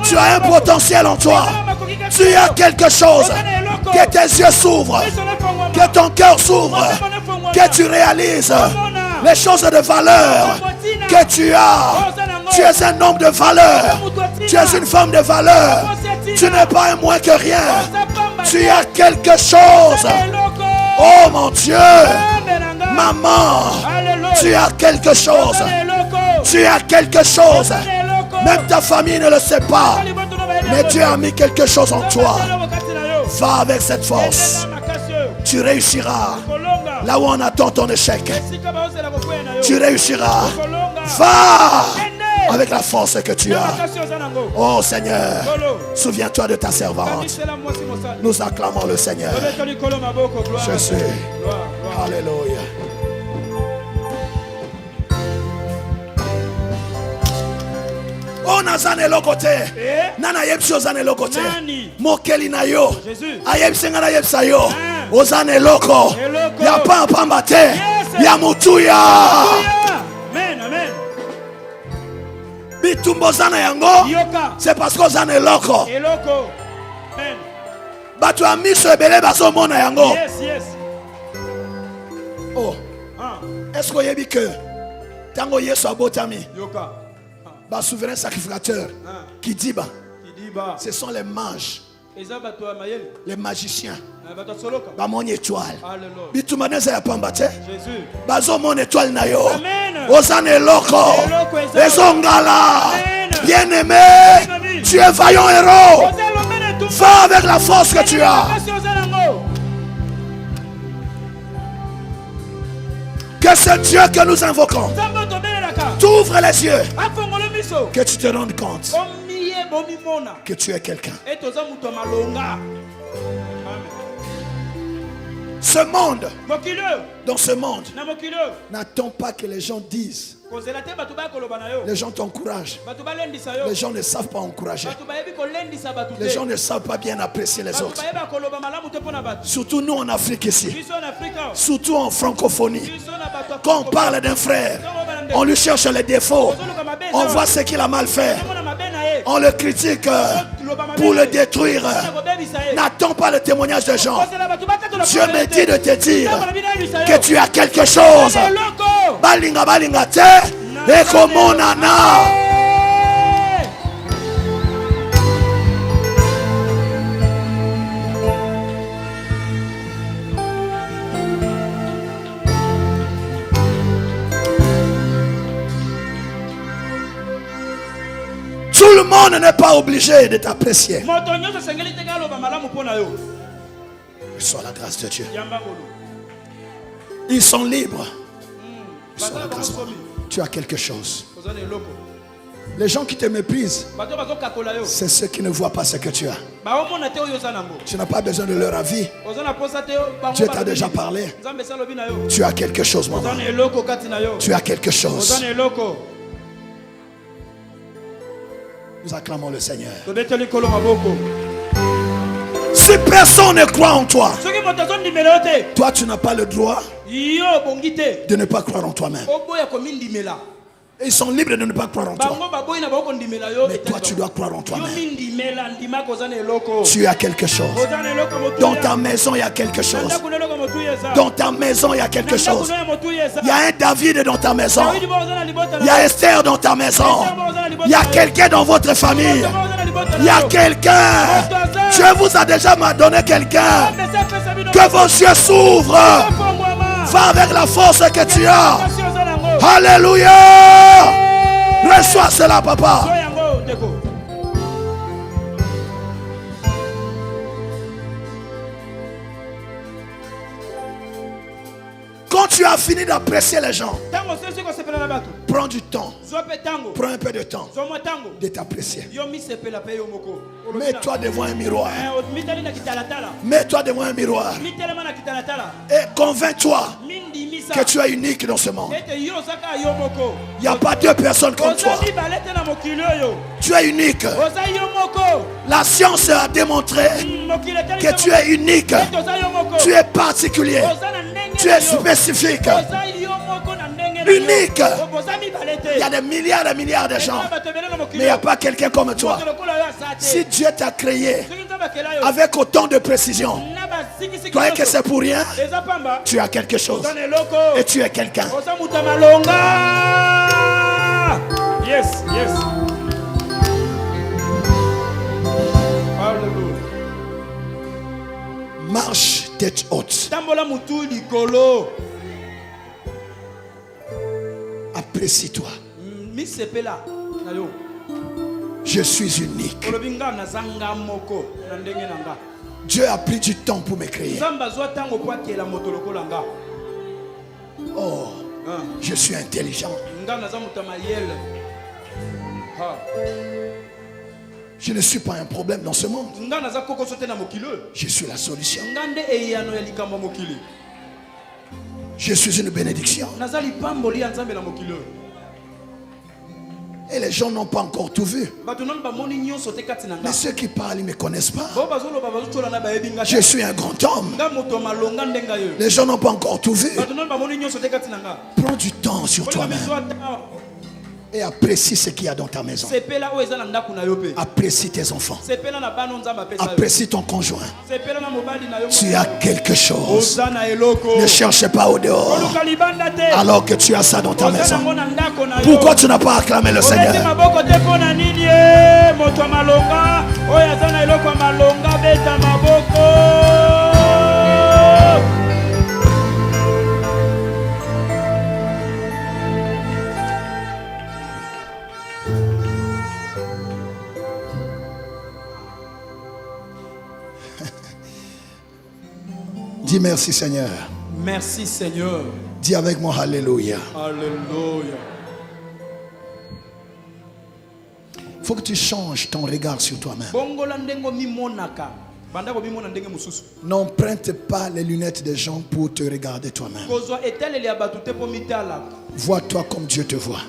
Tu as un potentiel en toi. Tu as quelque chose. Que tes yeux s'ouvrent. Que ton cœur s'ouvre. Que tu réalises les choses de valeur que tu as. Tu es un homme de valeur. Tu es une femme de valeur. Tu n'es pas un moins que rien. Tu as quelque chose. Oh mon Dieu. Maman, tu as quelque chose. Tu as quelque chose. Même ta famille ne le sait pas. Mais Dieu a mis quelque chose en toi. Va avec cette force. Tu réussiras. Là où on attend ton échec, tu réussiras. Va avec la force que tu as. Oh Seigneur, souviens-toi de ta servante. Nous acclamons le Seigneur. Je suis. Alléluia. Omona zane lokote. Nana yepsi ozane lokote. Mokeli na yo. Ayepsi ngana yepsa yo. Ozane loko. Ya pamba te. Ya mutuya. Amen, amen. Bitumbo zana yango. C'est parce que ozane loko. Eloko. Amen. Batu amiso ebele baso mona yango. Yes, yes. Oh. Est-ce que yebi que tango Yesu abotami? Yoka. Ba souverain sacrificateur qui dit bah. Ce sont les mages. Les magiciens. Ba mon étoile. Bitumaneza ya pamba te. Jésus. Bazo mon étoile na yo. Amen. Osane loko. Ezongala. Bien-aimé, tu es vaillant héros. Va avec la force que tu as. Que ce Dieu que nous invoquons t'ouvre les yeux. Que tu te rendes compte que tu es quelqu'un. Ce monde, dans ce monde, n'attend pas que les gens disent. Les gens t'encouragent. Les gens ne savent pas encourager. Les gens ne savent pas bien apprécier les autres. Surtout nous en Afrique ici. Surtout en francophonie. Quand on parle d'un frère, on lui cherche les défauts. On voit ce qu'il a mal fait. On le critique pour le détruire. N'attends pas le témoignage des gens. Dieu me dit de te dire que tu as quelque chose. Balinga balinga te. Et comment nana. Tout le monde n'est pas obligé de t'apprécier. Sois la grâce de Dieu. Ils sont libres. Sois la grâce de Dieu. Tu as quelque chose. Les gens qui te méprisent, c'est ceux qui ne voient pas ce que tu as. Tu n'as pas besoin de leur avis. Dieu t'a déjà parlé. Tu as quelque chose, maman. Tu as quelque chose. Nous acclamons le Seigneur. Si personne ne croit en toi, toi tu n'as pas le droit de ne pas croire en toi-même. Ils sont libres de ne pas croire en toi. Mais toi tu dois croire en toi-même. Tu as quelque chose. Dans ta maison il y a quelque chose. Dans ta maison il y a quelque chose. Il y a un David dans ta maison. Il y a Esther dans ta maison. Il y a quelqu'un dans votre famille. Il y a quelqu'un. Dieu vous a déjà donné quelqu'un. Que vos yeux s'ouvrent. Va avec la force que tu as. Alléluia. Reçois cela, papa. Quand tu as fini d'apprécier les gens, prends du temps. Prends un peu de temps de t'apprécier. Mets-toi devant un miroir. Mets-toi devant un miroir. Et convainc-toi que tu es unique dans ce monde. Il n'y a pas deux personnes comme toi. Tu es unique. La science a démontré que tu es unique. Tu es particulier. Tu es spécifique. Unique. Il y a des milliards et milliards de gens. Mais il n'y a pas quelqu'un comme toi. Si Dieu t'a créé avec autant de précision, tu croyais que c'est pour rien? Tu as quelque chose. Et tu es quelqu'un. Yes, yes. Marche tête haute. Apprécie-toi. Je suis unique. Dieu a pris du temps pour me créer. Oh, je suis intelligent. Je ne suis pas un problème dans ce monde. Je suis la solution. Je suis une bénédiction. Et les gens n'ont pas encore tout vu. Mais ceux qui parlent, ils ne me connaissent pas. Je suis un grand homme. Les gens n'ont pas encore tout vu. Prends du temps sur toi-même. Et apprécie ce qu'il y a dans ta maison. Apprécie tes enfants. Apprécie ton conjoint. Tu as quelque chose. Ne cherche pas au dehors. Alors que tu as ça dans ta maison. Pourquoi tu n'as pas acclamé le Seigneur? Dis merci Seigneur. Merci Seigneur. Dis avec moi Alléluia. Alléluia. Il faut que tu changes ton regard sur toi-même. N'emprunte pas les lunettes des gens pour te regarder toi-même. Vois-toi comme Dieu te voit.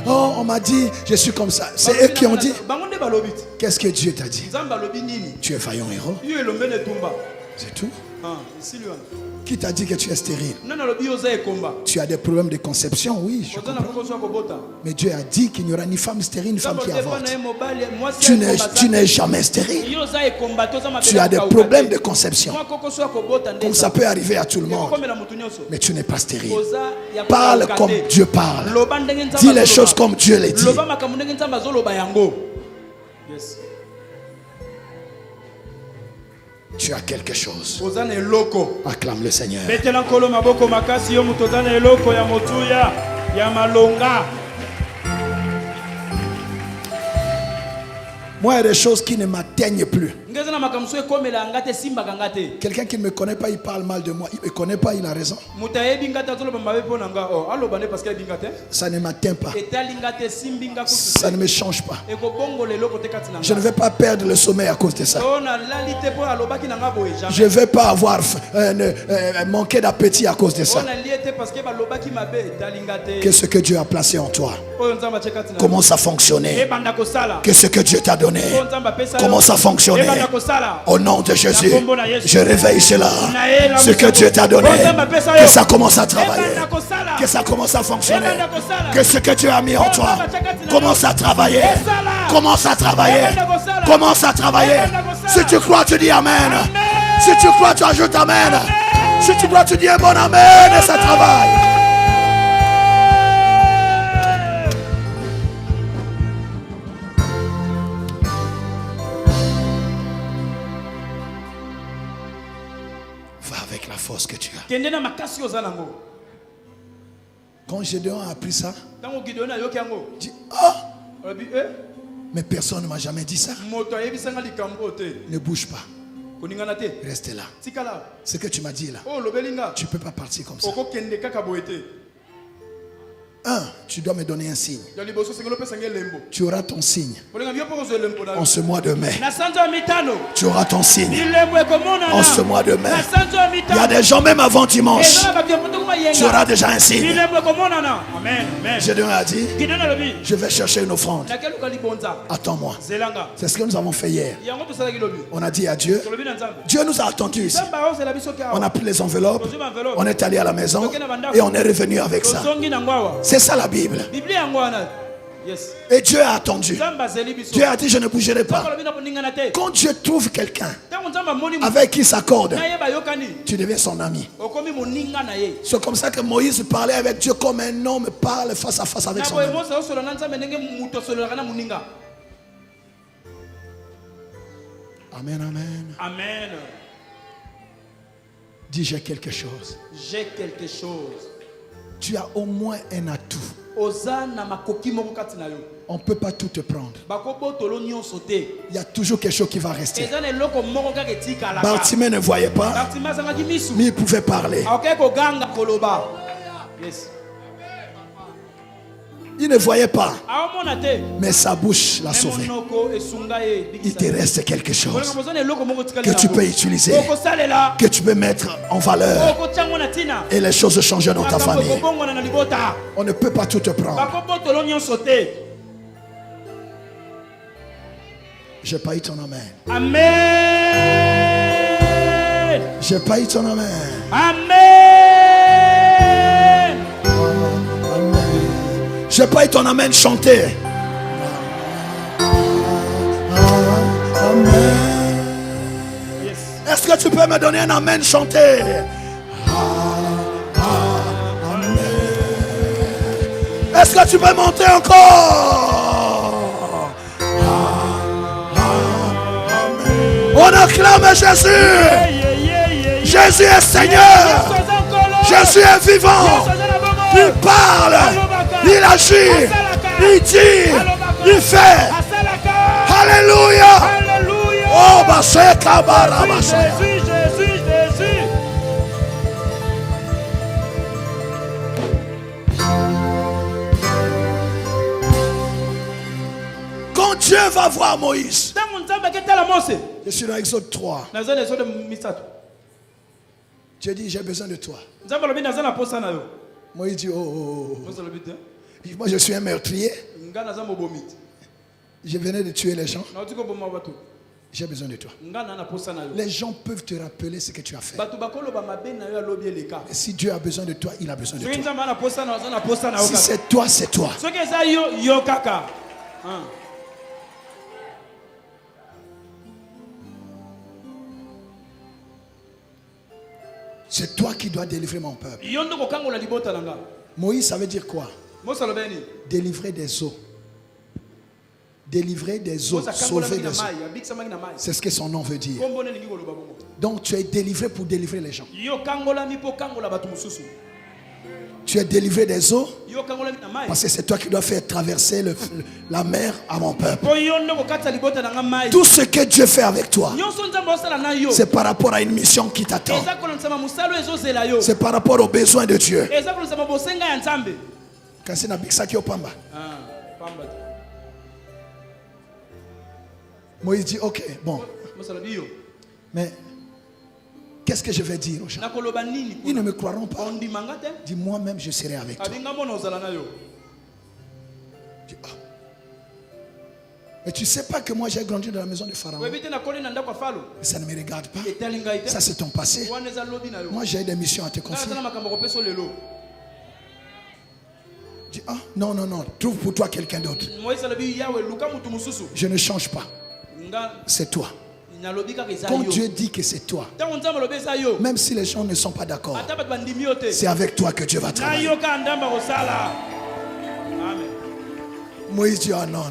Oh, on m'a dit, je suis comme ça. C'est eux qui ont dit. Qu'est-ce que Dieu t'a dit? Tu es vaillant héros. C'est tout. Qui t'a dit que tu es stérile? Tu as des problèmes de conception, oui, je comprends. Mais Dieu a dit qu'il n'y aura ni femme stérile, ni femme qui avorte. Tu n'es jamais stérile. Tu as des problèmes de conception. Comme ça peut arriver à tout le monde. Mais tu n'es pas stérile. Parle comme Dieu parle. Dis les choses comme Dieu les dit. Tu as quelque chose. Acclame le Seigneur. Moi, il y a des choses qui ne m'atteignent plus. Quelqu'un qui ne me connaît pas, il parle mal de moi. Il ne me connaît pas, il a raison. Ça ne m'atteint pas. Ça ne me change pas. Je ne vais pas perdre le sommeil à cause de ça. Je ne vais pas avoir manquer d'appétit à cause de ça. Que ce que Dieu a placé en toi commence à fonctionner. Que ce que Dieu t'a donné commence à fonctionner. Au nom de Jésus, je réveille cela. Ce que Dieu t'a donné, que ça commence à travailler. Que ça commence à fonctionner. Que ce que Dieu a mis en toi commence à travailler. Commence à travailler. Commence à travailler. Si tu crois, tu dis Amen. Si tu crois, tu ajoutes Amen. Si tu crois, tu dis un bon Amen et ça travaille. Va avec la force que tu as. Quand Gédéon a appris ça, dit oh, mais personne ne m'a jamais dit ça. Ne bouge pas. Reste là. Ce que tu m'as dit là, tu ne peux pas partir comme ça. Tu dois me donner un signe. Tu auras ton signe. En ce mois de mai, tu auras ton signe. En ce mois de mai, il y a des gens même avant dimanche. Tu auras déjà un signe. Gédéon a dit, je vais chercher une offrande. Attends-moi. C'est ce que nous avons fait hier. On a dit à Dieu. Dieu nous a attendus ici. On a pris les enveloppes. On est allé à la maison. Et on est revenu avec ça. C'est ça la Bible. Et Dieu a attendu. Dieu a dit je ne bougerai pas. Quand Dieu trouve quelqu'un avec qui il s'accorde, tu deviens son ami. C'est comme ça que Moïse parlait avec Dieu comme un homme parle face à face avec son ami. Amen, amen. Amen. Dis j'ai quelque chose. J'ai quelque chose. Tu as au moins un atout. On ne peut pas tout te prendre. Il y a toujours quelque chose qui va rester. Bartimée ne voyait pas, mais il pouvait parler. Il ne voyait pas. Mais sa bouche l'a sauvé. Il te reste quelque chose que tu peux utiliser, que tu peux mettre en valeur. Et les choses changent dans ta famille. On ne peut pas tout te prendre. J'ai pas eu ton amen. Amen. J'ai pas eu ton amen. Amen. J'ai pas eu ton amen chanté. Amen. Yes. Est-ce que tu peux me donner un amen chanté? Amen. Est-ce que tu peux monter encore? Amen. On acclame Jésus. Jésus est Seigneur. Jésus est vivant. Il parle. Il agit. Il dit. Il fait. Alléluia. Oh, Baseka Barabasaya. Jésus. Quand Dieu va voir Moïse, je suis dans Exode 3. Dieu dit, j'ai besoin de toi. Moïse dit, oh. Moi, je suis un meurtrier. Je venais de tuer les gens. J'ai besoin de toi. Les gens peuvent te rappeler ce que tu as fait. Et si Dieu a besoin de toi, il a besoin de toi. Si c'est toi, c'est toi. C'est toi qui dois délivrer mon peuple. Moïse, ça veut dire quoi? Délivrer des eaux. Délivrer des eaux, sauver des eaux. C'est ce que son nom veut dire. Donc tu es délivré pour délivrer les gens. Tu es délivré des eaux parce que c'est toi qui dois faire traverser la mer à mon peuple. Tout ce que Dieu fait avec toi, c'est par rapport à une mission qui t'attend. C'est par rapport aux besoins de Dieu. Moïse dit, ok, bon. Mais qu'est-ce que je vais dire aux gens? Ils ne me croiront pas. Dis, moi-même, je serai avec toi. Dis, oh. Mais tu ne sais pas que moi, j'ai grandi dans la maison de Pharaon. Mais ça ne me regarde pas. Ça, c'est ton passé. Moi, j'ai des missions à te confier. Dis, ah, non. Trouve pour toi quelqu'un d'autre. Je ne change pas. C'est toi. Quand Dieu dit que c'est toi, même si les gens ne sont pas d'accord, c'est avec toi que Dieu va travailler. Moïse dit, oh non.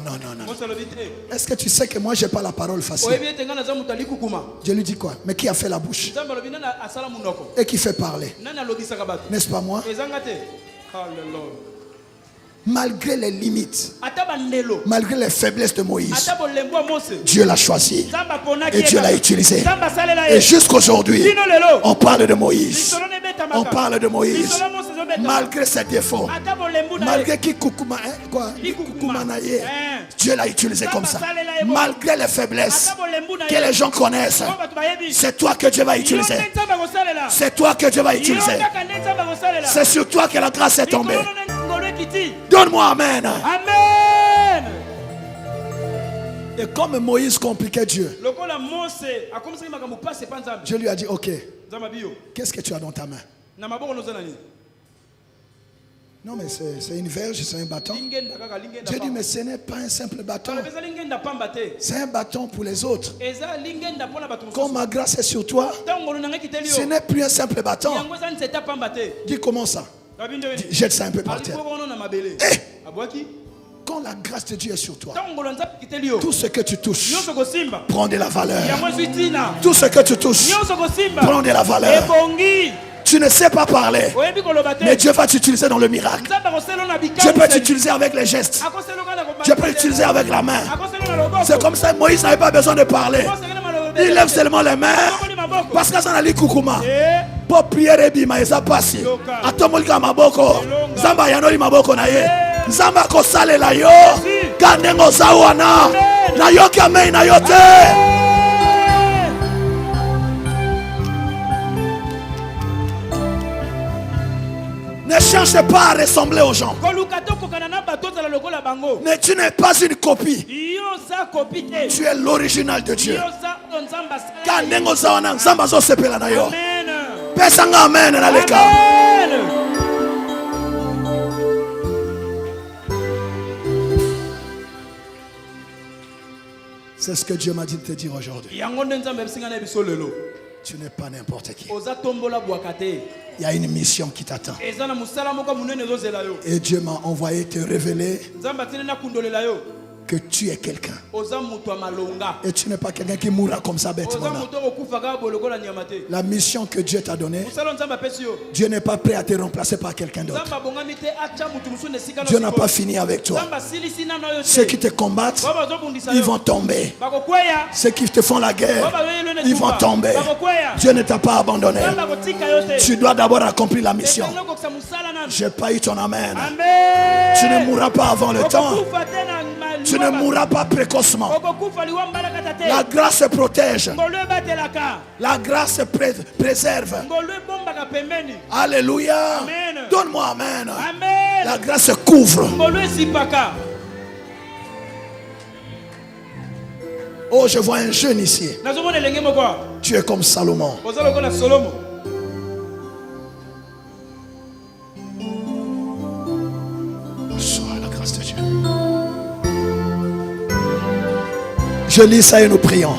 Est-ce que tu sais que moi j'ai pas la parole facile? Je lui dis quoi? Mais qui a fait la bouche? Et qui fait parler? N'est-ce pas moi? Malgré les limites, malgré les faiblesses de Moïse, Dieu l'a choisi et Dieu l'a utilisé. Et jusqu'aujourd'hui, on parle de Moïse. On parle de Moïse. Malgré ses défauts, malgré Dieu l'a utilisé comme ça. Malgré les faiblesses que les gens connaissent, c'est toi que Dieu va utiliser. C'est toi que Dieu va utiliser. C'est sur toi que la grâce est tombée. Donne-moi amen. Amen. Et comme Moïse compliquait Dieu, Dieu lui a dit, ok, qu'est-ce que tu as dans ta main? Non, mais c'est une verge, c'est un bâton. Dieu dit, mais ce n'est pas un simple bâton. C'est un bâton pour les autres. Quand ma grâce est sur toi, ce n'est plus un simple bâton. Dis, comment ça? Dis, jette ça un peu par terre. Quand la grâce de Dieu est sur toi, tout ce que tu touches prend de la valeur. Tout ce que tu touches prend de la valeur. Tu ne sais pas parler, mais Dieu va t'utiliser dans le miracle. Dieu peut t'utiliser avec les gestes. Dieu peut t'utiliser avec la main. C'est comme ça, Moïse n'avait pas besoin de parler. Il lève seulement les mains. Parce que ça n'a pas kukuma. Pour prier, Rebima, et ça passe. Atomolika maboko. Zamba yanoli maboko na ye. Nzamba kosalela yo. Kandengo zawana. Na yoki amen na yote. Ne cherche pas à ressembler aux gens. Mais tu n'es pas une copie. Tu es l'original de Dieu. Kandengo zawana nzamba zo sepela na yo. Pesanga amen na leka. C'est ce que Dieu m'a dit de te dire aujourd'hui. Tu n'es pas n'importe qui. Il y a une mission qui t'attend. Et Dieu m'a envoyé te révéler que tu es quelqu'un. Et tu n'es pas quelqu'un qui mourra comme ça bêtement. La mission que Dieu t'a donnée, Dieu n'est pas prêt à te remplacer par quelqu'un d'autre. Dieu n'a pas fini avec toi. Ceux qui te combattent, ils vont tomber. Ceux qui te font la guerre, ils vont tomber. Dieu ne t'a pas abandonné. Tu dois d'abord accomplir la mission. J'ai pas eu ton amen. Tu ne mourras pas avant le temps. Tu ne mourras pas précocement. La grâce protège. La grâce préserve. Alléluia. Donne-moi amen. La grâce couvre. Oh, je vois un jeune ici. Tu es comme Salomon. Sois la grâce de Dieu. Je lis ça et nous prions.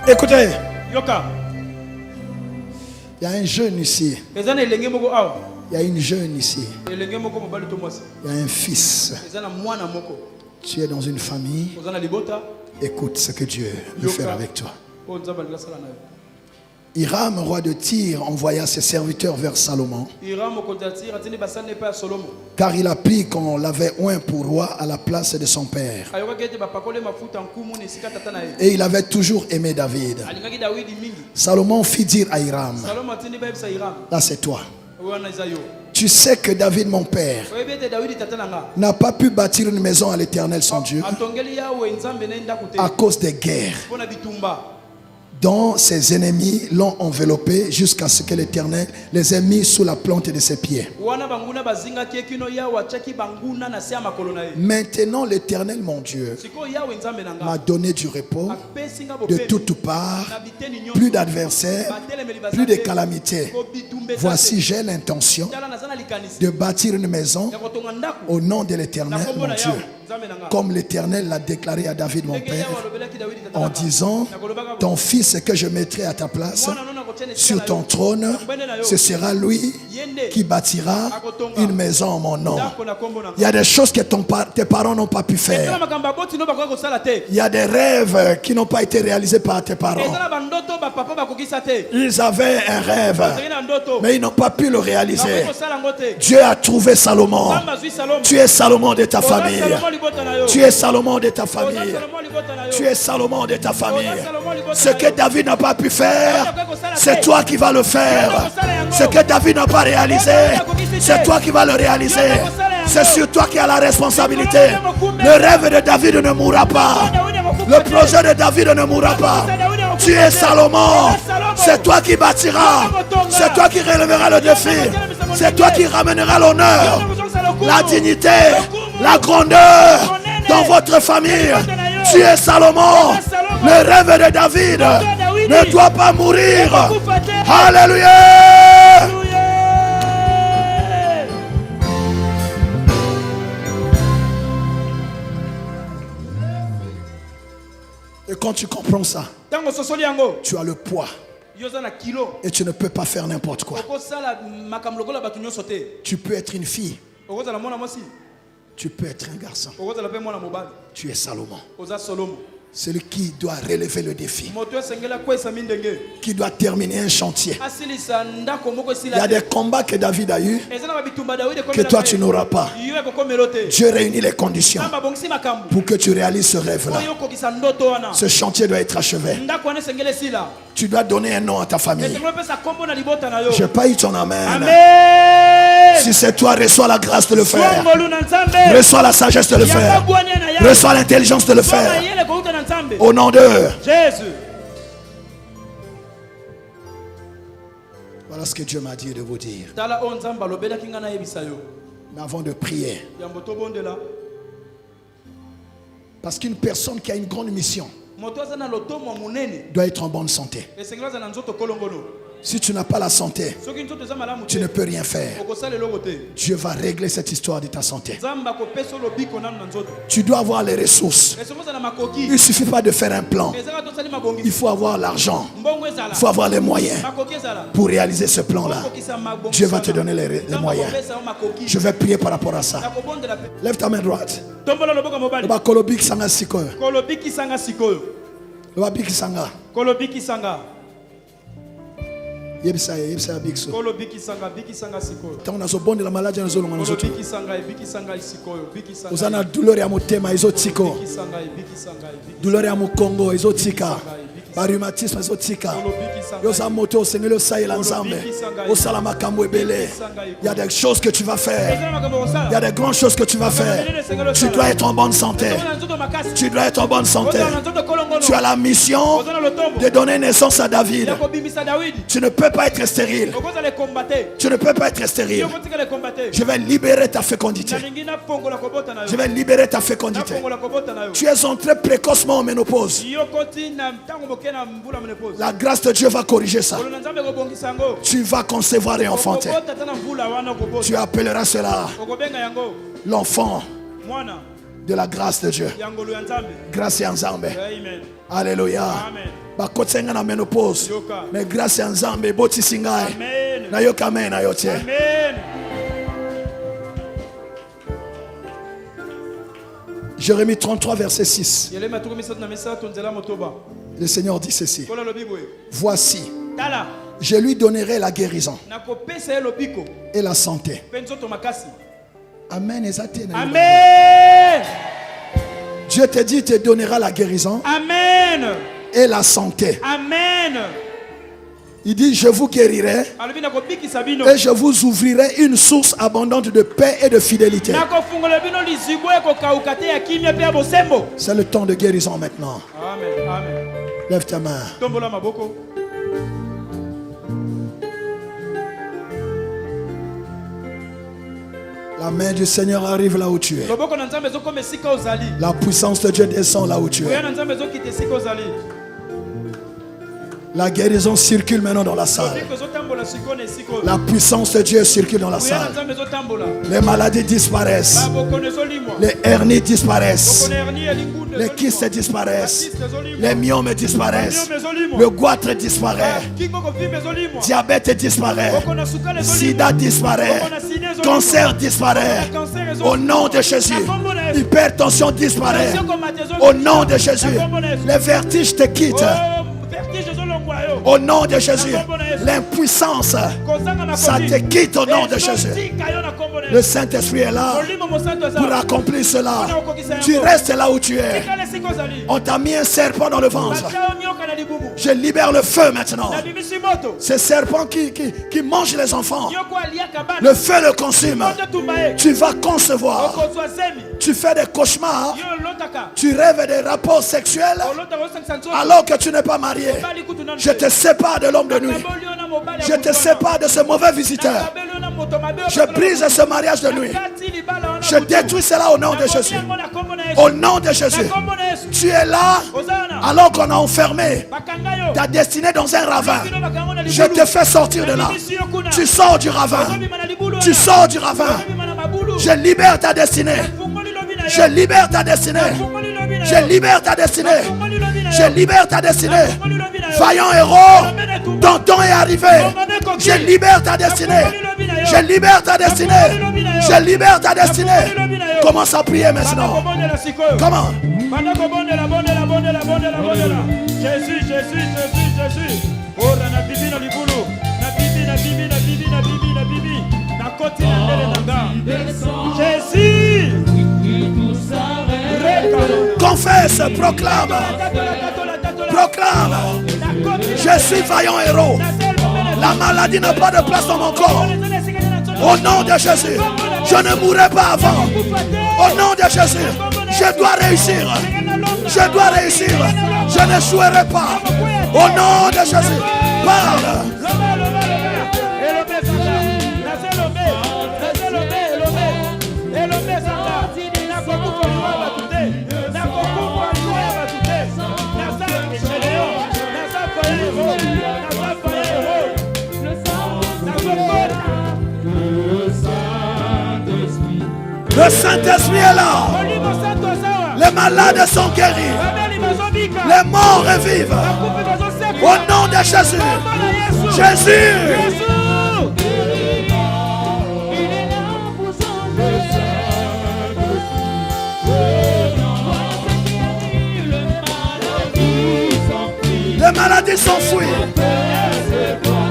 Écoutez, il y a un jeune ici. Il y a une jeune ici. Il y a un fils. Tu es dans une famille. Écoute ce que Dieu veut faire avec toi. Hiram, roi de Tyr, envoya ses serviteurs vers Salomon, car il apprit qu'on l'avait oint pour roi à la place de son père. Et il avait toujours aimé David. Salomon fit dire à Hiram, là c'est toi. Tu sais que David, mon père, n'a pas pu bâtir une maison à l'Éternel son Dieu à cause des guerres dont ses ennemis l'ont enveloppé jusqu'à ce que l'Éternel les ait mis sous la plante de ses pieds. Maintenant l'Éternel mon Dieu m'a donné du repos de toutes parts, plus d'adversaires, plus de calamités. Voici, j'ai l'intention de bâtir une maison au nom de l'Éternel mon Dieu, comme l'Éternel l'a déclaré à David mon père, en disant, ton fils que je mettrai à ta place sur ton trône, ce sera lui qui bâtira une maison en mon nom. Il y a des choses que tes parents n'ont pas pu faire. Il y a des rêves qui n'ont pas été réalisés par tes parents. Ils avaient un rêve, mais ils n'ont pas pu le réaliser. Dieu a trouvé Salomon. Tu es Salomon de ta famille. Tu es Salomon de ta famille. Tu es Salomon de ta famille. Ce que David n'a pas pu faire, c'est toi qui vas le faire. Ce que David n'a pas réalisé, c'est toi qui vas le réaliser. C'est sur toi qui as la responsabilité. Le rêve de David ne mourra pas. Le projet de David ne mourra pas. Tu es Salomon. C'est toi qui bâtiras. C'est toi qui relèveras le défi. C'est toi qui ramèneras l'honneur, la dignité, la grandeur dans votre famille. Tu es Salomon. Le rêve de David ne doit pas mourir. Alléluia. Et quand tu comprends ça, tu as le poids. Et tu ne peux pas faire n'importe quoi. Tu peux être une fille. Tu peux être un garçon. Tu es Salomon. Celui qui doit relever le défi, qui doit terminer un chantier. Il y a des combats que David a eu que toi tu n'auras pas. Dieu réunit les conditions pour que tu réalises ce rêve-là. Ce chantier doit être achevé. Tu dois donner un nom à ta famille. Je n'ai pas eu ton amen. Si c'est toi, reçois la grâce de le faire. Reçois la sagesse de le faire. Reçois l'intelligence de le faire. Au nom de Jésus. Voilà ce que Dieu m'a dit de vous dire. Mais avant de prier, parce qu'une personne qui a une grande mission doit être en bonne santé. Si tu n'as pas la santé, tu ne peux rien faire. Dieu va régler cette histoire de ta santé. Tu dois avoir les ressources. Il ne suffit pas de faire un plan. Il faut avoir l'argent. Il faut avoir les moyens pour réaliser ce plan-là. Dieu va te donner les moyens. Je vais prier par rapport à ça. Lève ta main droite. Kolobiki sanga sikoyo. Kolobiki sanga. Yebisa bikso. Tant nazo bonde la maladie nazo longa nazo. Ozana douleur ya motema ezotiko. Douleur ya mokongo ezotika. Par rhumatisme ezotika. Yoza moto sengelo saïla nzambe. Osala makambo ebele. Il y a des choses que tu vas faire. Il y a des grandes choses que tu vas faire. Tu dois être en bonne santé. Tu dois être en bonne santé. Tu as la mission de donner naissance à David. Tu ne peux pas être stérile. Tu ne peux pas être stérile. Je vais libérer ta fécondité. Je vais libérer ta fécondité. Tu es entré précocement en ménopause. La grâce de Dieu va corriger ça. Tu vas concevoir et enfanter. Tu appelleras cela l'enfant de la grâce de Dieu. Grâce et ensemble. Alléluia. Bakotsenga na ménopause. Mais grâce et ensemble boti singai. Na yo kamen na yo tie. Jérémie 33 verset 6. Le Seigneur dit ceci. Voici, je lui donnerai la guérison et la santé. Amen. Amen. Dieu te dit, te donnera la guérison. Amen. Et la santé. Amen. Il dit, je vous guérirai et je vous ouvrirai une source abondante de paix et de fidélité. C'est le temps de guérison maintenant. Amen. Amen. Lève ta main. La main du Seigneur arrive là où tu es. La puissance de Dieu descend là où tu es. La guérison circule maintenant dans la salle. La puissance de Dieu circule dans la salle. Les maladies disparaissent. Les hernies disparaissent. Les kystes disparaissent. Les myomes disparaissent. Le goitre disparaît. Diabète disparaît. Sida disparaît. Cancer disparaît. Au nom de Jésus. Hypertension disparaît. Au nom de Jésus. Les vertiges te quittent. Au nom de Jésus, l'impuissance, ça te quitte au nom de Jésus. Le Saint-Esprit est là pour accomplir cela. Tu restes là où tu es. On t'a mis un serpent dans le ventre. Je libère le feu maintenant. Ce serpent qui mange les enfants, le feu le consume. Tu vas concevoir. Tu fais des cauchemars. Tu rêves des rapports sexuels alors que tu n'es pas marié. Je te sépare de l'homme de nuit. Je te sépare de ce mauvais visiteur. Je brise ce mariage de nuit. Je détruis cela au nom de Jésus. Au nom de Jésus. Tu es là alors qu'on a enfermé ta destinée dans un ravin. Je te fais sortir de là. Tu sors du ravin. Tu sors du ravin. Je libère ta destinée. Je libère ta destinée. Je libère ta destinée. Je libère ta destinée. Vaillant héros, ton temps est arrivé. Je libère ta destinée. Je libère ta destinée. Je libère ta destinée. Commence à prier maintenant. Comment? Jésus, Jésus, Jésus, Jésus. Oh, na bibi na libulu. Na bibi, na bibi, na bibi, na bibi, na bibi. Na koti na ndele nanga. Jésus. Confesse, proclame. Proclame. Je suis vaillant héros. La maladie n'a pas de place dans mon corps. Au nom de Jésus, je ne mourrai pas avant. Au nom de Jésus, je dois réussir. Je dois réussir. Je n'échouerai pas. Au nom de Jésus, parle. Le Saint-Esprit est là. Les malades sont guéris. Les morts revivent. Au nom de Jésus. Jésus. Les maladies s'enfuient.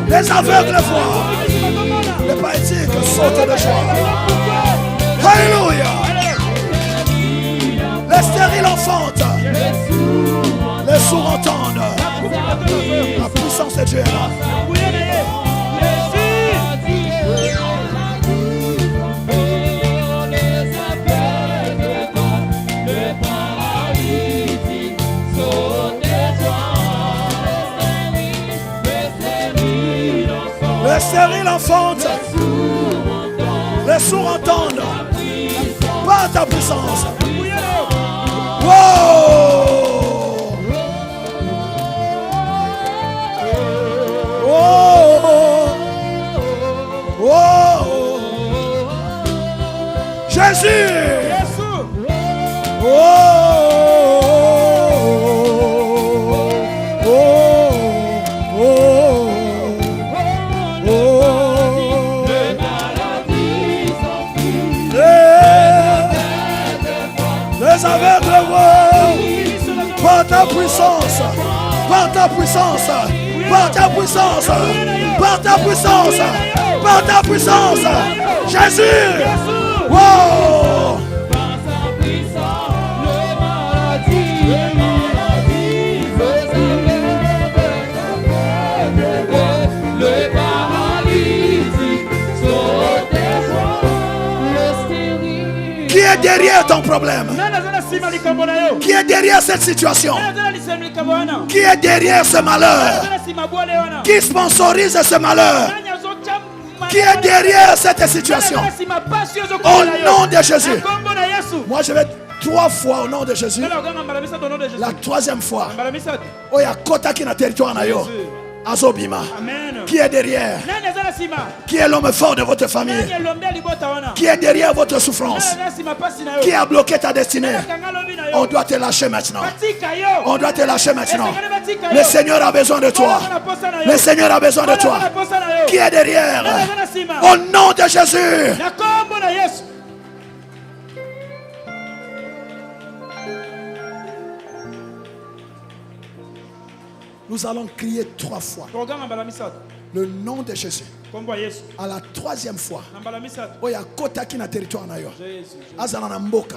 Les aveugles voient. Les paralytiques sautent de joie. Alléluia. Les stériles enfantent. Les sourds entendent. La puissance de Dieu est là. Les stériles enfantent. Les sourds entendent. Par ta puissance. Wow! Oh! Oh! Jésus! Oh! Les aveugles voient par ta puissance, par ta puissance, par ta puissance, par ta puissance, par ta puissance. Jésus! Wow! Qui est derrière ton problème? Qui est derrière cette situation? Qui est derrière ce malheur? Qui sponsorise ce malheur? Qui est derrière cette situation? Au nom de Jésus. Moi je vais 3 fois au nom de Jésus. La 3e fois. Oya kota ki na territoire na yo. Azobima. Qui est derrière? Qui est l'homme fort de votre famille? Qui est derrière votre souffrance? Qui a bloqué ta destinée? On doit te lâcher maintenant. On doit te lâcher maintenant. Le Seigneur a besoin de toi. Le Seigneur a besoin de toi. Qui est derrière? Au nom de Jésus. Nous allons crier 3 fois le nom de Jésus. À la 3e fois, oya kota ki na territoire na yo. Azala na mboka,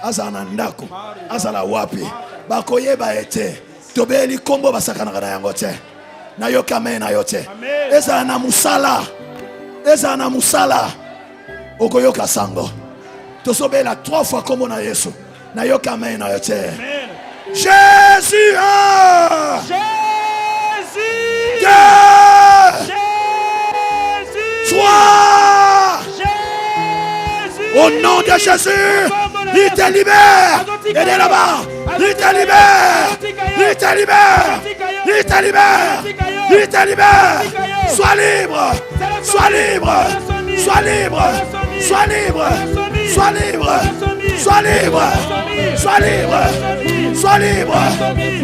azala na ndako, azala wapi. Bakoyeba ete. Tobeli kombo basakana na yango te. Na yo kame na yo te. Ezala na musala. Ezala na musala. Okoyoka sango. Tosobela 3 fois kombo na Yesu. Na yo kame na yo te. Jésus! Jésus! 3! Au nom de Jésus, il te libère. Et de là-bas, il te libère. Il te libère. Il te libère. Il te libère. Sois libre. Sois libre. Sois libre. Sois libre. Sois libre. Sois libre. Sois libre. Sois libre.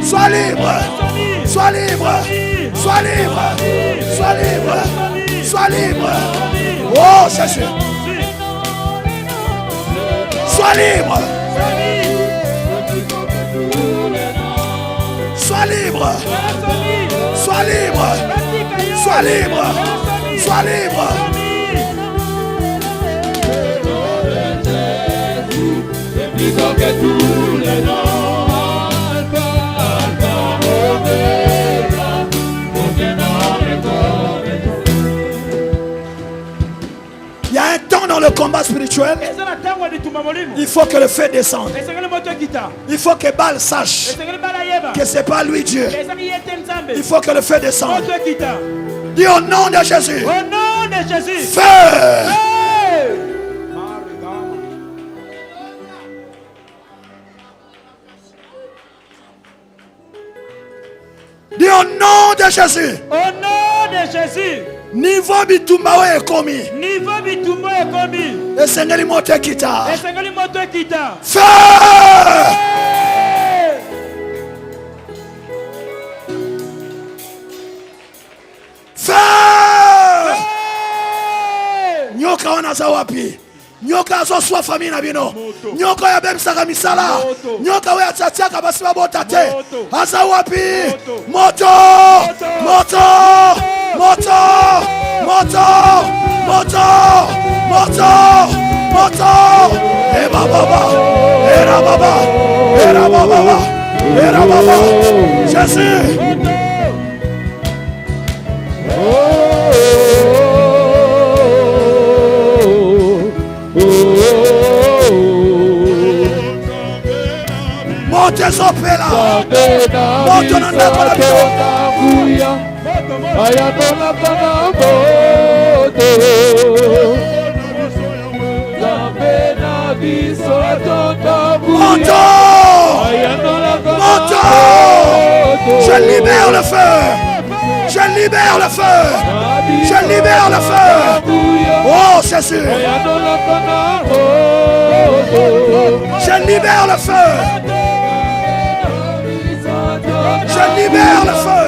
Sois libre. Sois libre. Sois libre. Sois libre. Sois libre. Oh Jésus. Sois libre. libre. Sois libre. Sois libre. Sois libre. Il y a un temps dans le combat spirituel. Il faut que le feu descende. Il faut que Baal sache que ce n'est pas lui Dieu. Il faut que le feu descende. Dis au nom de Jésus. Au nom de Jésus. Feu. Dis au nom de Jésus. Au nom de Jésus. Niveau bitumba est commis. Niveau bitumba est commis. Et Seigneur moto kita. Et Seigneur moto kita. Feu. Feu. Nyoka wana za wapi? Nyoka zo swa famille na bino. Nyoka ya bemsaka misala. Nyoka we atatiaka basi babota te. Aza wapi? Moto. Moto. Moto. Moto. Moto. Moto. Moto. Eba baba. Era baba. Era baba. Era baba. Jésus. Monte sopela. Monte na ndako na bino. Ayatola kana moto. Zambe na biso atonda Monte. Monte. Je libère le feu. Je libère le feu. Je libère le feu. Oh Jésus. Je libère le feu. Je libère le feu.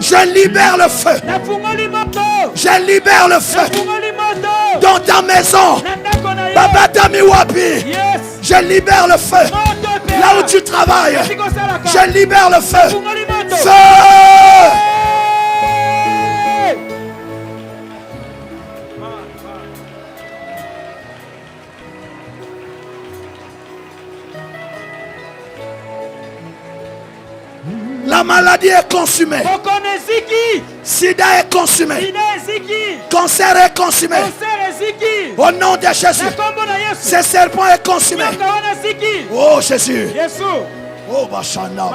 Je libère le feu. Je libère le feu. Dans ta maison. Baba Dami Wapi. Je libère le feu. Là où tu travailles. Je libère le feu. Feu. La maladie est consumée. Sida est consumé. Cancer est consumé. Au nom de Jésus. Ce serpent est consumé. Oh Jésus. Oh Bachana.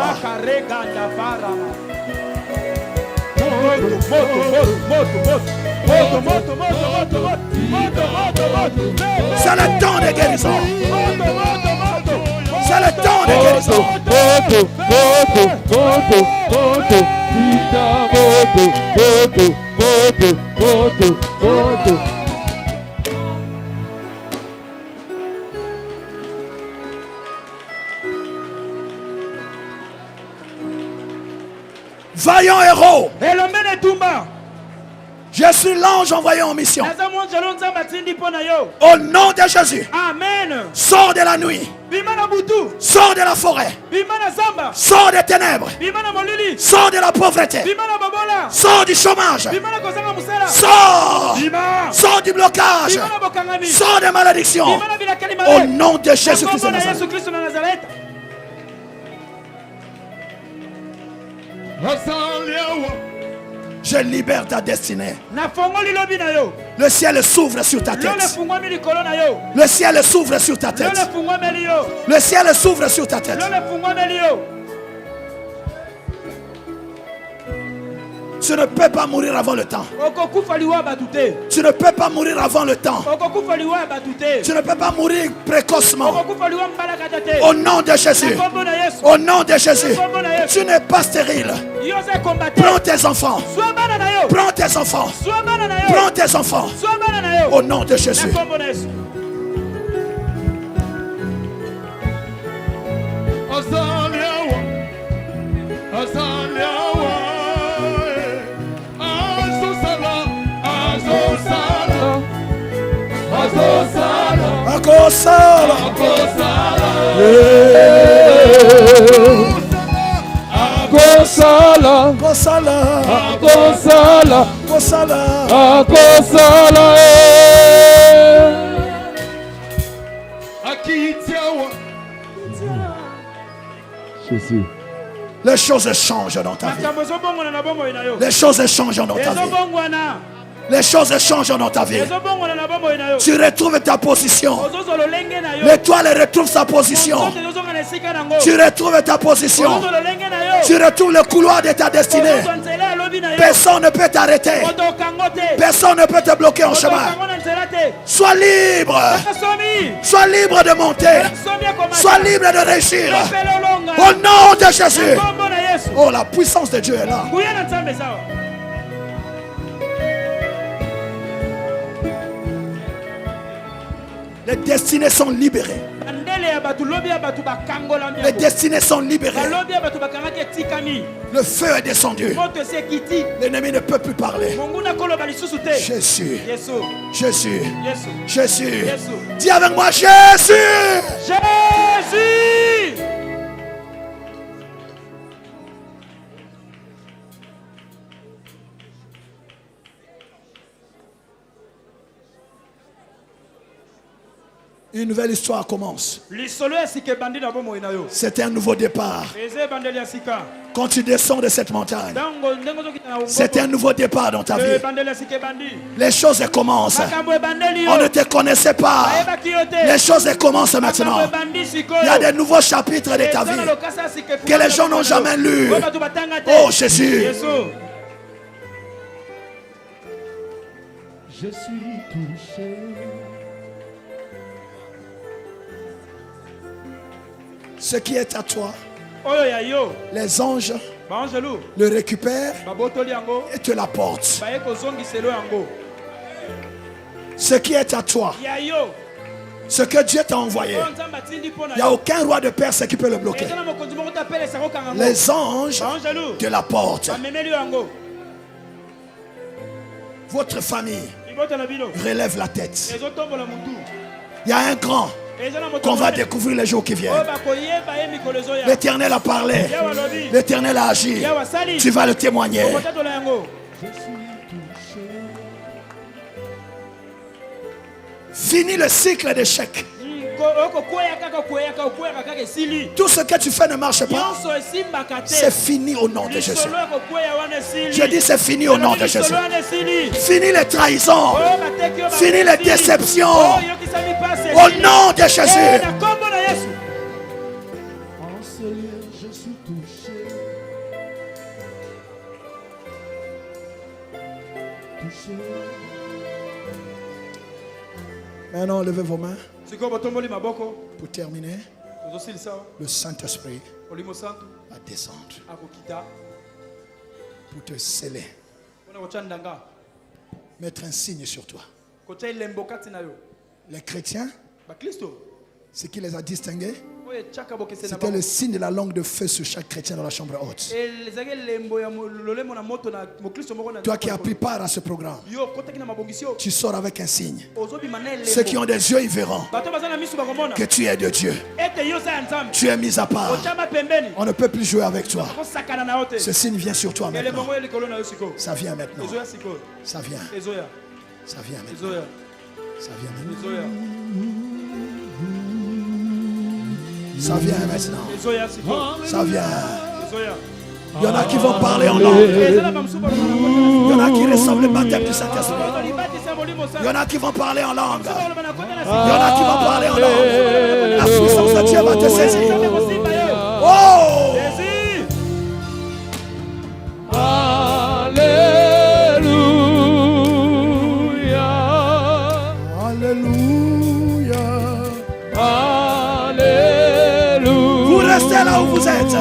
C'est le temps de guérison. C'est le temps de guérison. Vaillant héros. Je suis l'ange envoyé en mission. Au nom de Jésus. Amen. Sors de la nuit. Sors de la forêt. Sors des ténèbres. Sors de la pauvreté. Sors du chômage. Sors. Sors du blocage. Sors des malédictions. Au nom de Jésus-Christ de Nazareth. Je libère ta destinée. Le ciel s'ouvre sur ta tête. Le ciel s'ouvre sur ta tête. Le ciel s'ouvre sur ta tête. Tu ne peux pas mourir avant le temps. Tu ne peux pas mourir avant le temps. Tu ne peux pas mourir précocement. Au nom de Jésus. Au nom de Jésus. Tu n'es pas stérile. Prends tes enfants. Prends tes enfants. Prends tes enfants. Au nom de Jésus. Azosala Akosala. Akosala. Akosala. Akosala. Akosala. Akosala. Jésus. Les choses changent dans ta vie. Les choses changent dans ta vie. Les choses changent dans ta vie. Tu retrouves ta position. L'étoile retrouve sa position. Tu retrouves ta position. Tu retrouves le couloir de ta destinée. Personne ne peut t'arrêter. Personne ne peut te bloquer en chemin. Sois libre. Sois libre de monter. Sois libre de réussir. Au nom de Jésus. Oh, la puissance de Dieu est là. Les destinées sont libérées. Les destinées sont libérées. Le feu est descendu. L'ennemi ne peut plus parler. Jésus. Jésus. Jésus. Dis avec moi Jésus. Jésus. Une nouvelle histoire commence. C'est un nouveau départ. Quand tu descends de cette montagne, c'est un nouveau départ dans ta vie. Les choses commencent. On ne te connaissait pas. Les choses commencent maintenant. Il y a des nouveaux chapitres de ta vie que les gens n'ont jamais lus. Oh Jésus. Je suis touché. Ce qui est à toi, les anges le récupèrent et te l'apportent. Ce qui est à toi, ce que Dieu t'a envoyé, il n'y a aucun roi de Perse qui peut le bloquer. Les anges te l'apportent. Votre famille relève la tête. Il y a un grand qu'on va découvrir les jours qui viennent. L'Éternel a parlé. L'Éternel a agi. Tu vas le témoigner. Fini le cycle d'échec. Tout ce que tu fais ne marche pas. C'est fini au nom de Jésus. Je dis c'est fini au nom de Jésus. Fini les trahisons. Fini les déceptions. Au nom de Jésus. Je suis touché. Touché. Maintenant, levez vos mains. Pour terminer, le Saint-Esprit va descendre pour te sceller, mettre un signe sur toi. Les chrétiens, ce qui les a distingués, c'était le signe de la langue de feu sur chaque chrétien dans la chambre haute. Toi qui as pris part à ce programme, tu sors avec un signe. Ceux qui ont des yeux, ils verront que tu es de Dieu. Tu es mis à part. On ne peut plus jouer avec toi. Ce signe vient sur toi maintenant. Ça vient maintenant. Ça vient. Ça vient maintenant. Ça vient maintenant. Ça vient maintenant. Ça vient. Il y en a qui vont parler en langue. Il y en a qui ressemblent le baptême du Saint-Esprit. Il y en a qui vont parler en langue. Il y en a qui vont parler en langue. La puissance de Dieu va te saisir. Oh! Restez là où vous êtes.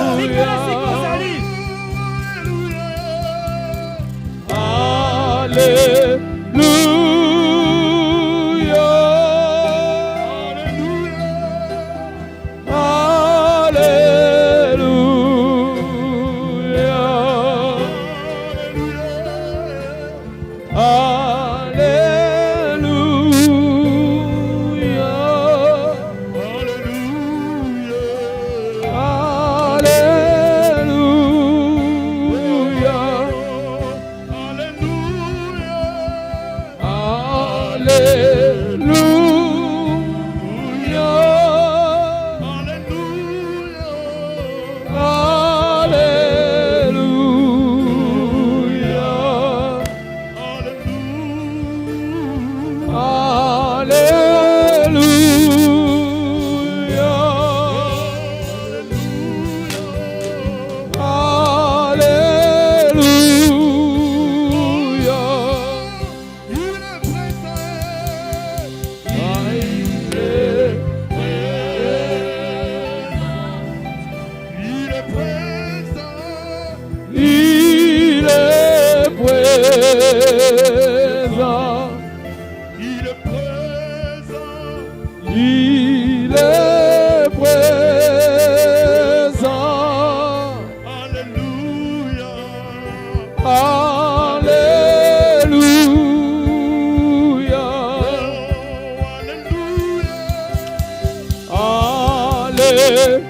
Il est présent. Alléluia. Alléluia. Alléluia.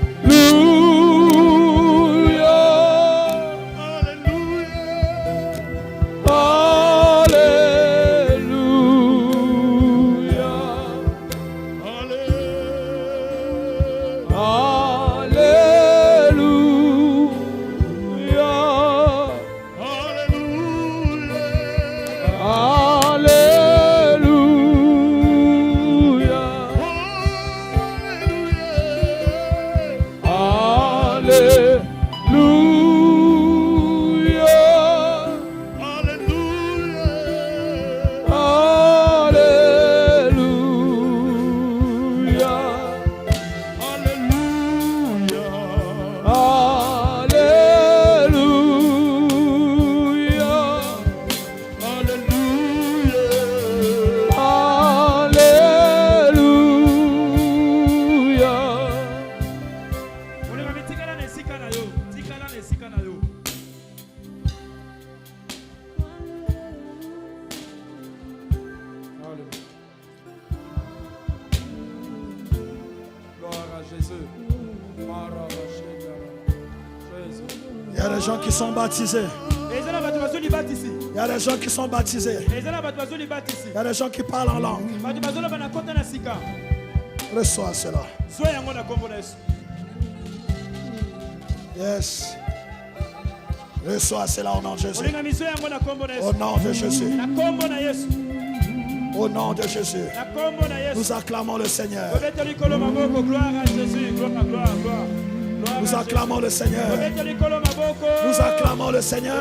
Il y a des gens qui sont baptisés. Il y a des gens qui sont baptisés. Il y a des gens qui parlent en langue. Reçois cela. Yes. Reçois cela au nom de Jésus. Au nom de Jésus. Au nom de Jésus. Nous acclamons le Seigneur. Nous acclamons le Seigneur. Nous acclamons le Seigneur.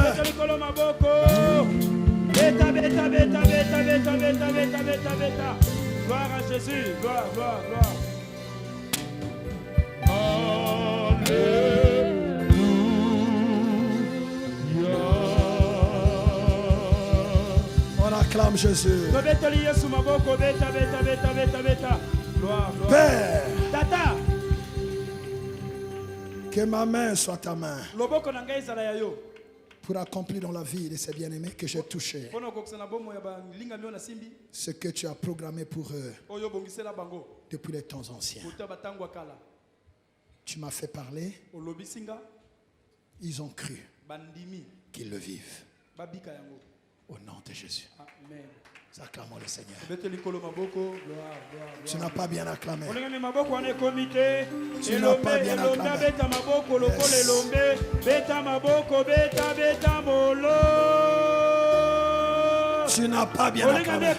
Gloire à Jésus. Gloire, gloire, gloire. On acclame Jésus. Père, que ma main soit ta main pour accomplir dans la vie de ces bien-aimés que j'ai touchés ce que tu as programmé pour eux depuis les temps anciens. Tu m'as fait parler, ils ont cru qu'ils le vivent. Au nom de Jésus. Amen. Acclamons le Seigneur. Tu n'as pas bien acclamé. Tu n'as pas bien acclamé. Tu n'as pas bien acclamé.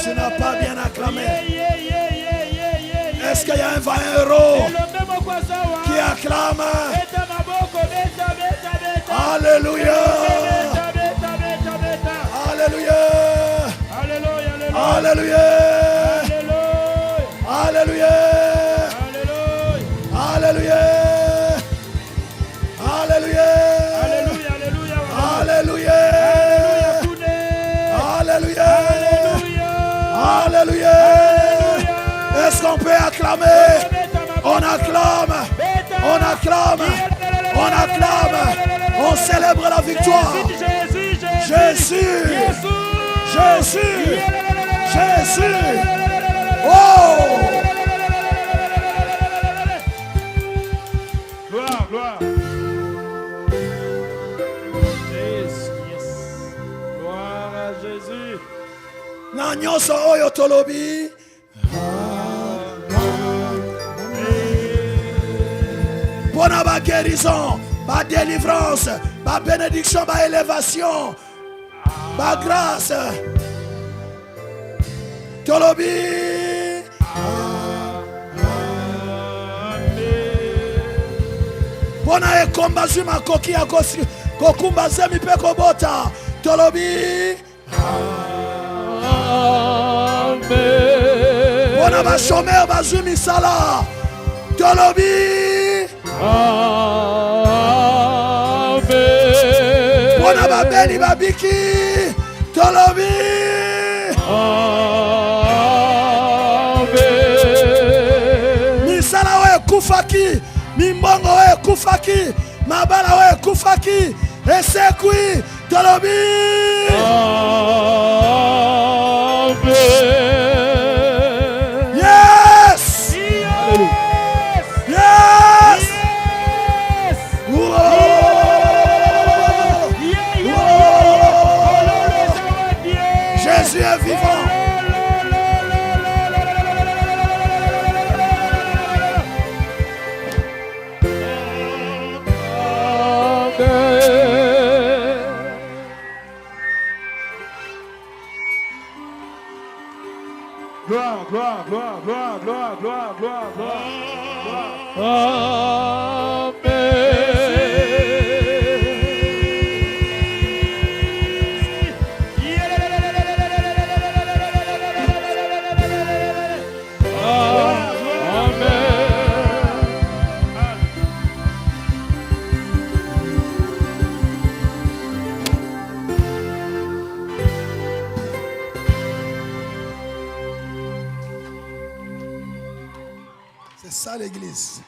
Tu n'as pas bien acclamé. Est-ce qu'il y a un vaillant héros qui acclame? Alléluia. Alléluia. Alléluia. Alléluia. Alléluia. Alléluia. Alléluia. Alléluia. Alléluia. Est-ce qu'on peut acclamer? On acclame. On acclame. On acclame. On célèbre la victoire. Jésus. Jésus. Jésus. Oh! Gloire, gloire. Yes, yes. Gloire à Jésus. Na nyonso oyo tolobi. Bona ba guérison, ba délivrance, ba bénédiction, ba élévation, ba grâce. Tolobi. Bona ekomba zuma koki ya kokumba zemi pe kobota. Tolobi. Bona ba chômeur ba zumi sala. Tolobi. Bona ba beni ba biki. Tolobi. Misala we kufaki. Mimbongo we kufaki. Mabala we kufaki. Esekui. Tolobi. Yes. Yes. Jésus est vivant. Gloire, gloire, gloire, gloire, gloire, gloire, gloire, gloire. C'est ça l'église.